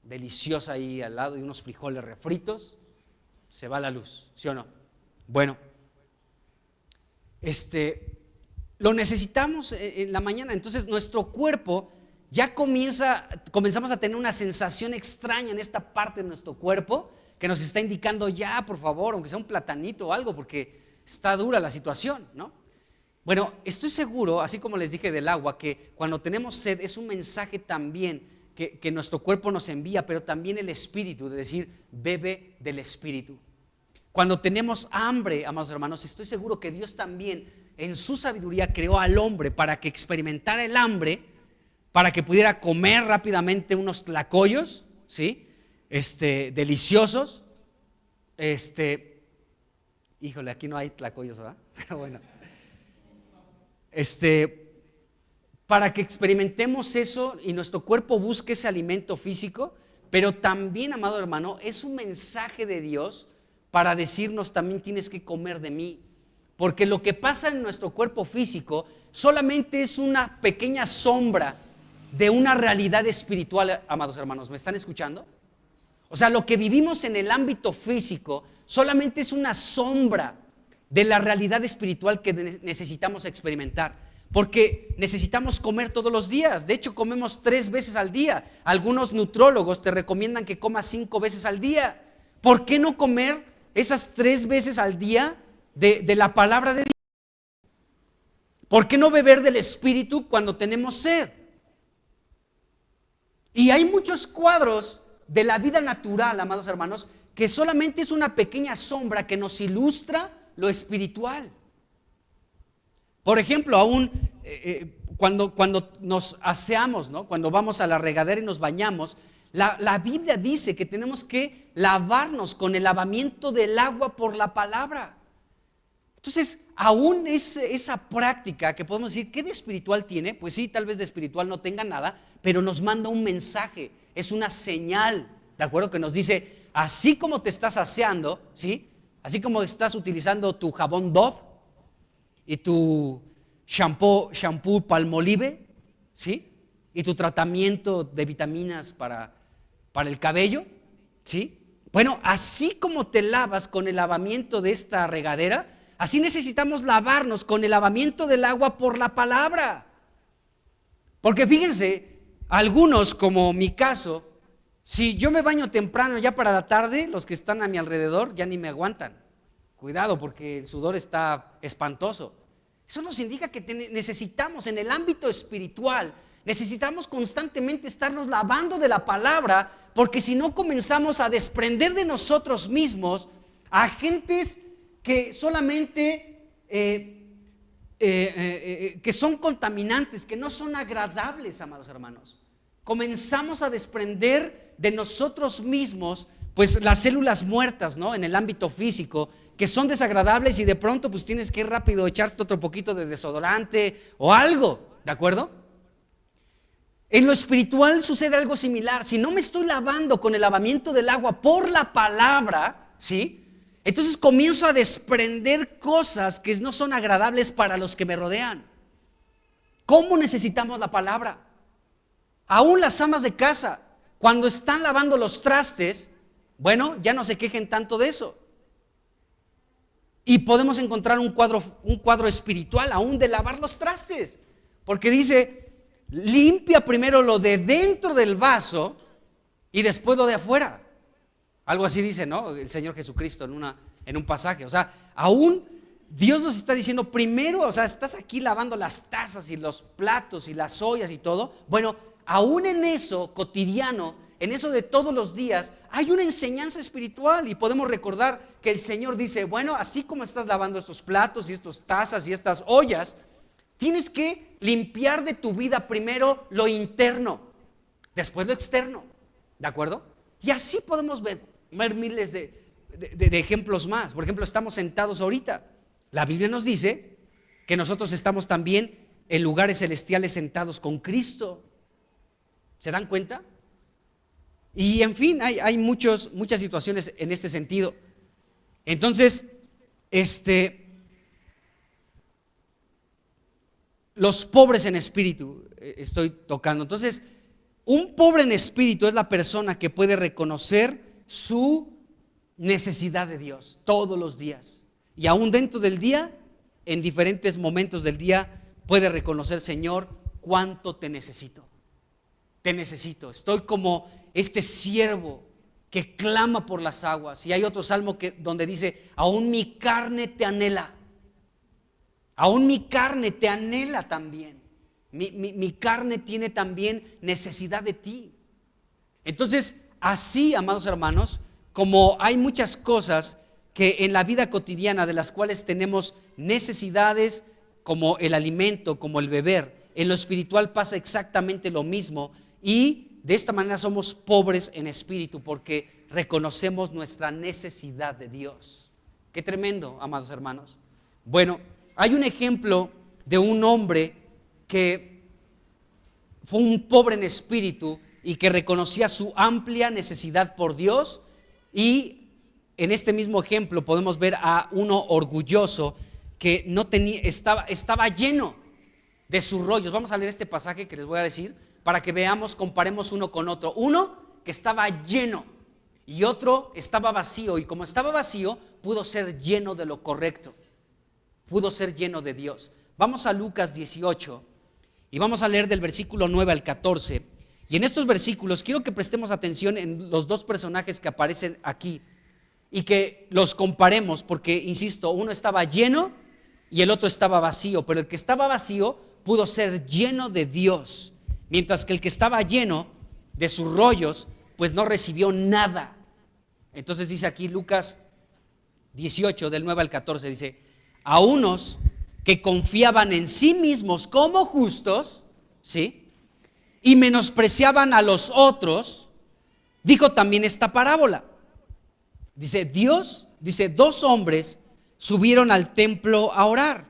deliciosa ahí al lado, y unos frijoles refritos, se va la luz, ¿sí o no? Bueno, lo necesitamos en la mañana. Entonces nuestro cuerpo ya comenzamos a tener una sensación extraña en esta parte de nuestro cuerpo que nos está indicando ya, por favor, aunque sea un platanito o algo, porque está dura la situación, ¿no? Bueno, estoy seguro, así como les dije del agua, que cuando tenemos sed es un mensaje también que nuestro cuerpo nos envía, pero también el Espíritu, de decir, bebe del Espíritu. Cuando tenemos hambre, amados hermanos, estoy seguro que Dios también en su sabiduría creó al hombre para que experimentara el hambre, para que pudiera comer rápidamente unos tlacoyos, ¿sí? Deliciosos. Híjole, aquí no hay tlacoyos, ¿verdad? Pero bueno. Para que experimentemos eso y nuestro cuerpo busque ese alimento físico, pero también, amado hermano, es un mensaje de Dios para decirnos también tienes que comer de mí. Porque lo que pasa en nuestro cuerpo físico solamente es una pequeña sombra de una realidad espiritual, amados hermanos. ¿Me están escuchando? O sea, lo que vivimos en el ámbito físico solamente es una sombra de la realidad espiritual que necesitamos experimentar. Porque necesitamos comer todos los días. De hecho, comemos 3 veces al día. Algunos nutrólogos te recomiendan que comas 5 veces al día. ¿Por qué no comer esas 3 veces al día de la palabra de Dios? ¿Por qué no beber del Espíritu cuando tenemos sed? Y hay muchos cuadros de la vida natural, amados hermanos, que solamente es una pequeña sombra que nos ilustra lo espiritual. Por ejemplo, aún cuando nos aseamos, ¿no? Cuando vamos a la regadera y nos bañamos, la Biblia dice que tenemos que lavarnos con el lavamiento del agua por la palabra. Entonces, aún esa práctica que podemos decir, ¿qué de espiritual tiene? Pues sí, tal vez de espiritual no tenga nada, pero nos manda un mensaje, es una señal, ¿de acuerdo? Que nos dice, así como te estás aseando, ¿sí? Así como estás utilizando tu jabón Dove y tu shampoo Palmolive, ¿sí? Y tu tratamiento de vitaminas para el cabello, ¿sí? Bueno, así como te lavas con el lavamiento de esta regadera, así necesitamos lavarnos con el lavamiento del agua por la palabra. Porque fíjense, algunos, como mi caso, si yo me baño temprano ya para la tarde, los que están a mi alrededor ya ni me aguantan. Cuidado, porque el sudor está espantoso. Eso nos indica que necesitamos en el ámbito espiritual, Necesitamos constantemente estarnos lavando de la palabra, porque si no comenzamos a desprender de nosotros mismos a agentes que solamente que son contaminantes, que no son agradables, amados hermanos. Comenzamos a desprender de nosotros mismos pues las células muertas, ¿no? En el ámbito físico, que son desagradables, y de pronto pues tienes que ir rápido echarte otro poquito de desodorante o algo, ¿de acuerdo? En lo espiritual sucede algo similar. Si no me estoy lavando con el lavamiento del agua por la palabra, ¿sí?, entonces comienzo a desprender cosas que no son agradables para los que me rodean. ¿Cómo necesitamos la palabra? Aún las amas de casa, cuando están lavando los trastes, bueno, ya no se quejen tanto de eso. Y podemos encontrar un cuadro espiritual aún de lavar los trastes, porque dice: limpia primero lo de dentro del vaso y después lo de afuera. Algo así dice, ¿no?, el Señor Jesucristo en un pasaje. O sea, aún Dios nos está diciendo primero, o sea, estás aquí lavando las tazas y los platos y las ollas y todo. Bueno, aún en eso cotidiano, en eso de todos los días, hay una enseñanza espiritual, y podemos recordar que el Señor dice: bueno, así como estás lavando estos platos y estas tazas y estas ollas, tienes que limpiar de tu vida primero lo interno, después lo externo, ¿de acuerdo? Y así podemos ver miles de ejemplos más. Por ejemplo, estamos sentados ahorita. La Biblia nos dice que nosotros estamos también en lugares celestiales sentados con Cristo. ¿Se dan cuenta? Y en fin, hay muchas situaciones en este sentido. Entonces, los pobres en espíritu, estoy tocando. Entonces, un pobre en espíritu es la persona que puede reconocer su necesidad de Dios todos los días, y aún dentro del día, en diferentes momentos del día, puede reconocer: Señor, cuánto te necesito, estoy como este siervo que clama por las aguas. Y hay otro salmo donde dice: aún mi carne te anhela, también. Mi carne tiene también necesidad de ti. Entonces, así, amados hermanos, como hay muchas cosas que en la vida cotidiana de las cuales tenemos necesidades, como el alimento, como el beber, en lo espiritual pasa exactamente lo mismo, y de esta manera somos pobres en espíritu, porque reconocemos nuestra necesidad de Dios. Qué tremendo, amados hermanos. Bueno, hay un ejemplo de un hombre que fue un pobre en espíritu y que reconocía su amplia necesidad por Dios. Y en este mismo ejemplo podemos ver a uno orgulloso que no tenía, estaba lleno de sus rollos. Vamos a leer este pasaje que les voy a decir para que veamos, comparemos uno con otro. Uno que estaba lleno y otro estaba vacío, y como estaba vacío pudo ser lleno de lo correcto, pudo ser lleno de Dios. Vamos a Lucas 18 y vamos a leer del versículo 9 al 14. Y en estos versículos quiero que prestemos atención en los dos personajes que aparecen aquí y que los comparemos, porque, insisto, uno estaba lleno y el otro estaba vacío, pero el que estaba vacío pudo ser lleno de Dios, mientras que el que estaba lleno de sus rollos pues no recibió nada. Entonces dice aquí Lucas 18 del 9 al 14, dice: a unos que confiaban en sí mismos como justos, ¿sí?, y menospreciaban a los otros, dijo también esta parábola. Dice: dos hombres subieron al templo a orar.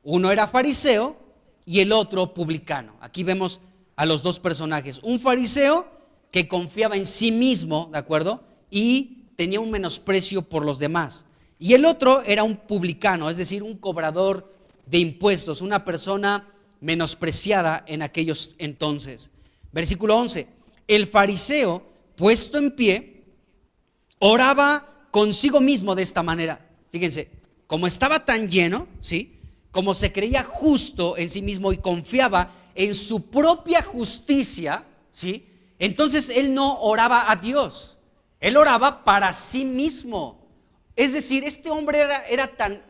Uno era fariseo y el otro publicano. Aquí vemos a los dos personajes. Un fariseo que confiaba en sí mismo, ¿de acuerdo?, y tenía un menosprecio por los demás. Y el otro era un publicano, es decir, un cobrador de impuestos, una persona menospreciada en aquellos entonces. Versículo 11: el fariseo, puesto en pie, oraba consigo mismo de esta manera. Fíjense, como estaba tan lleno, ¿sí?, como se creía justo en sí mismo y confiaba en su propia justicia, ¿sí?, entonces él no oraba a Dios, él oraba para sí mismo. Es decir, este hombre era tan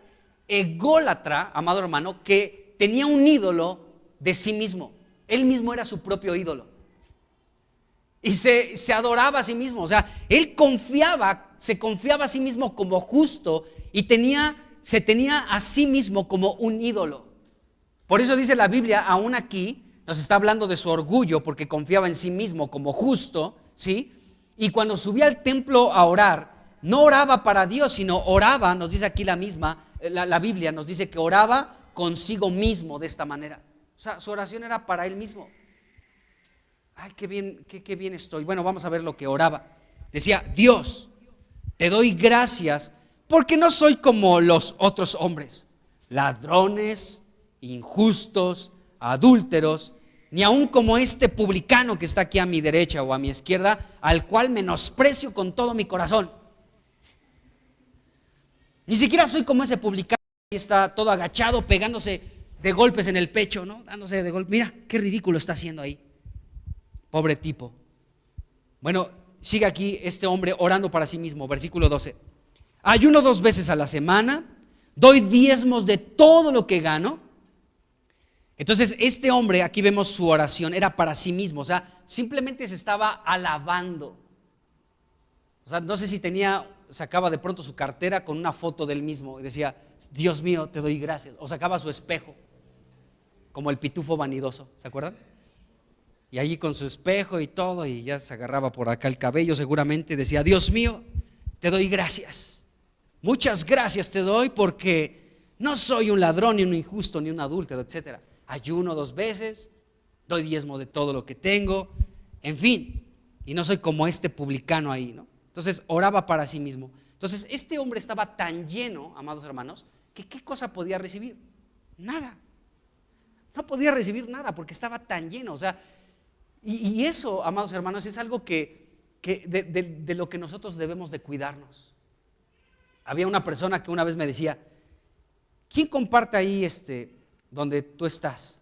ególatra, amado hermano, que tenía un ídolo de sí mismo. él mismo era su propio ídolo. Y se adoraba a sí mismo. O sea, él se confiaba a sí mismo como justo y se tenía a sí mismo como un ídolo. Por eso dice la Biblia, aún aquí, nos está hablando de su orgullo porque confiaba en sí mismo como justo, ¿sí? Y cuando subía al templo a orar, no oraba para Dios, sino oraba, nos dice aquí la Biblia nos dice que oraba consigo mismo de esta manera. O sea, su oración era para él mismo. Ay, qué bien estoy. Bueno, vamos a ver lo que oraba. Decía: Dios, te doy gracias porque no soy como los otros hombres, ladrones, injustos, adúlteros, ni aun como este publicano que está aquí a mi derecha o a mi izquierda, al cual menosprecio con todo mi corazón. Ni siquiera soy como ese publicano que está todo agachado, pegándose de golpes en el pecho, ¿no? Dándose de golpes. Mira qué ridículo está haciendo ahí. Pobre tipo. Bueno, sigue aquí este hombre orando para sí mismo. Versículo 12. Ayuno 2 veces a la semana, doy diezmos de todo lo que gano. Entonces este hombre, aquí vemos su oración, era para sí mismo. O sea, simplemente se estaba alabando. O sea, no sé si sacaba de pronto su cartera con una foto del mismo y decía: Dios mío, te doy gracias. O sacaba su espejo, como el pitufo vanidoso, ¿se acuerdan? Y allí con su espejo y todo, y ya se agarraba por acá el cabello seguramente, decía: Dios mío, te doy gracias. Muchas gracias te doy porque no soy un ladrón, ni un injusto, ni un adúltero, etcétera. Ayuno 2 veces, doy diezmo de todo lo que tengo, en fin, y no soy como este publicano ahí, ¿no? Entonces oraba para sí mismo. Entonces este hombre estaba tan lleno, amados hermanos, que ¿qué cosa podía recibir? Nada. No podía recibir nada porque estaba tan lleno. O sea, y eso, amados hermanos, es algo de lo que nosotros debemos de cuidarnos. Había una persona que una vez me decía: ¿quién comparte ahí donde tú estás?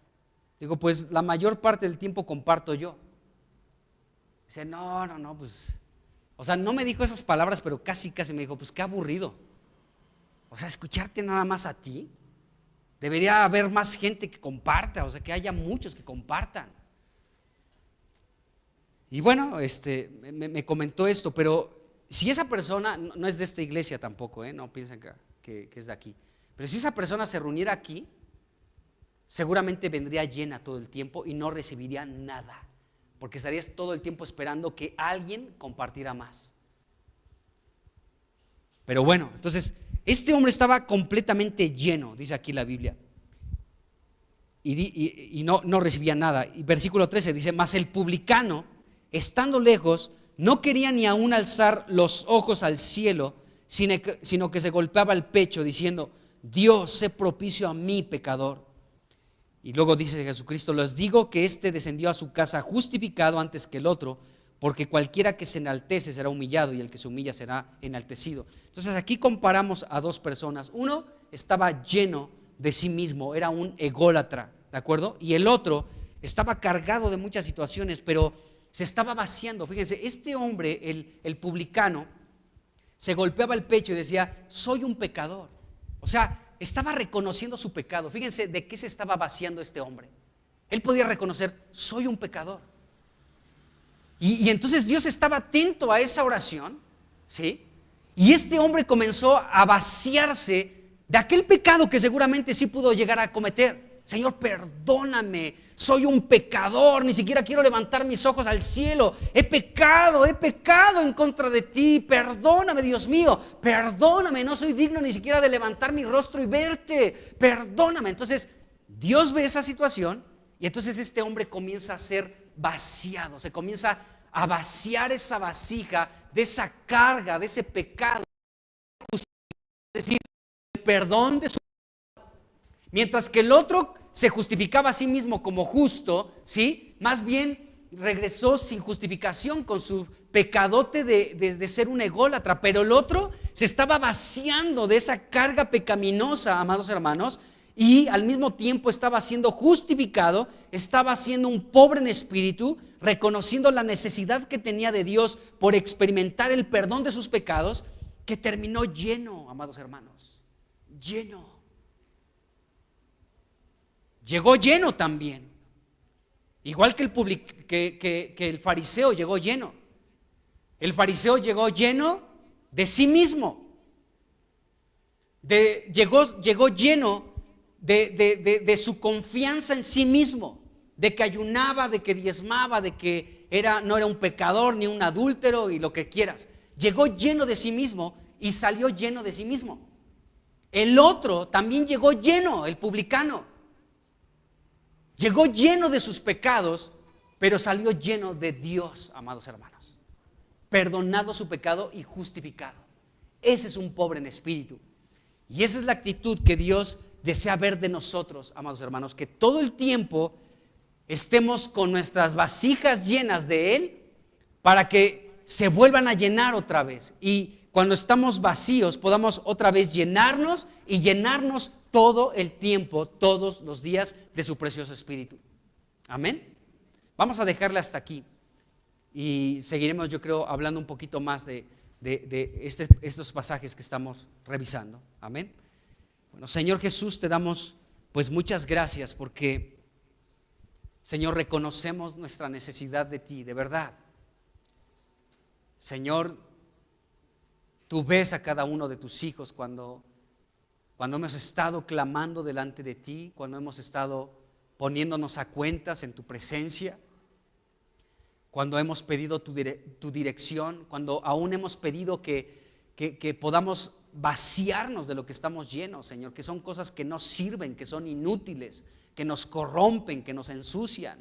Digo: pues la mayor parte del tiempo comparto yo. Dice: no, pues, o sea, no me dijo esas palabras, pero casi me dijo: pues qué aburrido. O sea, escucharte nada más a ti. Debería haber más gente que comparta, o sea, que haya muchos que compartan. Y bueno, me comentó esto, pero si esa persona, no es de esta iglesia tampoco, no piensen que es de aquí, pero si esa persona se reuniera aquí, seguramente vendría llena todo el tiempo y no recibiría nada, porque estarías todo el tiempo esperando que alguien compartiera más. Pero bueno, entonces, este hombre estaba completamente lleno, dice aquí la Biblia, y no recibía nada. Y versículo 13 dice: mas el publicano, estando lejos, no quería ni aún alzar los ojos al cielo, sino que se golpeaba el pecho diciendo: Dios, sé propicio a mí, pecador. Y luego dice Jesucristo: les digo que éste descendió a su casa justificado antes que el otro, porque cualquiera que se enaltece será humillado y el que se humilla será enaltecido. Entonces aquí comparamos a 2 personas. Uno estaba lleno de sí mismo, era un ególatra, ¿de acuerdo? Y el otro estaba cargado de muchas situaciones, pero se estaba vaciando. Fíjense, este hombre, el publicano, se golpeaba el pecho y decía: soy un pecador. O sea, estaba reconociendo su pecado. Fíjense de qué se estaba vaciando este hombre. Él podía reconocer: soy un pecador. Y entonces Dios estaba atento a esa oración, ¿sí? Y este hombre comenzó a vaciarse de aquel pecado que seguramente sí pudo llegar a cometer. Señor, perdóname, soy un pecador, ni siquiera quiero levantar mis ojos al cielo. He pecado en contra de ti. Perdóname, Dios mío, perdóname, no soy digno ni siquiera de levantar mi rostro y verte. Perdóname. Entonces Dios ve esa situación y entonces este hombre comienza a ser vaciado, se comienza a vaciar esa vasija de esa carga, de ese pecado, es decir, el perdón de su pecado. Mientras que el otro se justificaba a sí mismo como justo, ¿sí? Más bien regresó sin justificación con su pecadote de ser un ególatra, pero el otro se estaba vaciando de esa carga pecaminosa, amados hermanos, y al mismo tiempo estaba siendo justificado, estaba siendo un pobre en espíritu, reconociendo la necesidad que tenía de Dios por experimentar el perdón de sus pecados, que terminó lleno, amados hermanos, lleno. Llegó lleno también. Igual que el fariseo llegó lleno. El fariseo llegó lleno de sí mismo. Llegó lleno de su confianza en sí mismo, de que ayunaba, de que diezmaba, de que no era un pecador ni un adúltero y lo que quieras. Llegó lleno de sí mismo y salió lleno de sí mismo. El otro también llegó lleno, el publicano. Llegó lleno de sus pecados, pero salió lleno de Dios, amados hermanos. Perdonado su pecado y justificado. Ese es un pobre en espíritu. Y esa es la actitud que Dios desea ver de nosotros, amados hermanos, que todo el tiempo estemos con nuestras vasijas llenas de Él para que se vuelvan a llenar otra vez. Y cuando estamos vacíos podamos otra vez llenarnos y llenarnos todo el tiempo, todos los días de su precioso Espíritu. Amén. Vamos a dejarle hasta aquí y seguiremos, yo creo, hablando un poquito más de estos pasajes que estamos revisando. Amén. Bueno, Señor Jesús, te damos pues muchas gracias porque, Señor, reconocemos nuestra necesidad de ti, de verdad. Señor, tú ves a cada uno de tus hijos cuando hemos estado clamando delante de ti, cuando hemos estado poniéndonos a cuentas en tu presencia, cuando hemos pedido tu dirección, cuando aún hemos pedido que podamos vaciarnos de lo que estamos llenos, Señor, que son cosas que no sirven, que son inútiles, que nos corrompen, que nos ensucian,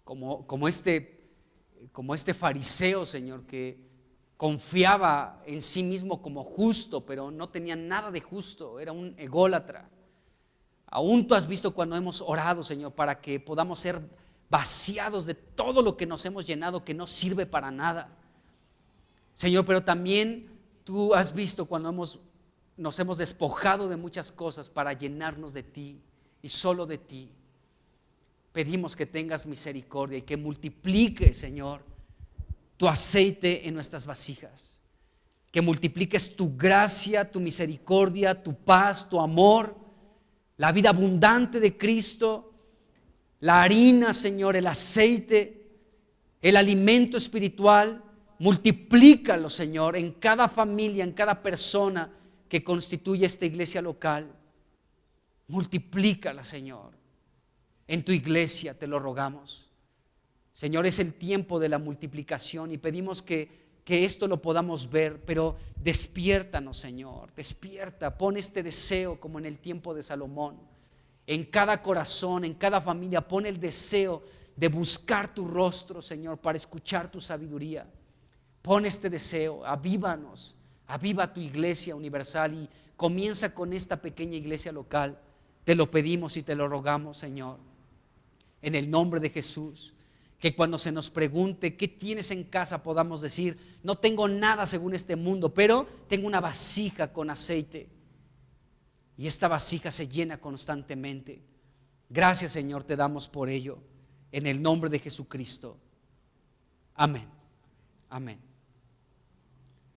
como este fariseo, Señor, que confiaba en sí mismo como justo, pero no tenía nada de justo, era un ególatra. Aún tú has visto cuando hemos orado, Señor, para que podamos ser vaciados de todo lo que nos hemos llenado, que no sirve para nada, Señor, pero también tú has visto cuando nos hemos despojado de muchas cosas para llenarnos de ti y solo de ti. Pedimos que tengas misericordia y que multiplique, Señor, tu aceite en nuestras vasijas, que multipliques tu gracia, tu misericordia, tu paz, tu amor, la vida abundante de Cristo, la harina, Señor, el aceite, el alimento espiritual. Multiplícalo, Señor, en cada familia, en cada persona que constituye esta iglesia local. Multiplícala, Señor, en tu iglesia, te lo rogamos. Señor, es el tiempo de la multiplicación y pedimos que esto lo podamos ver, pero despiértanos, Señor, despierta, pon este deseo como en el tiempo de Salomón. En cada corazón, en cada familia, pon el deseo de buscar tu rostro, Señor, para escuchar tu sabiduría. Pon este deseo, avívanos, aviva tu iglesia universal y comienza con esta pequeña iglesia local. Te lo pedimos y te lo rogamos, Señor, en el nombre de Jesús. Que cuando se nos pregunte qué tienes en casa podamos decir: no tengo nada según este mundo, pero tengo una vasija con aceite y esta vasija se llena constantemente. Gracias, Señor, te damos por ello en el nombre de Jesucristo. Amén. Amén.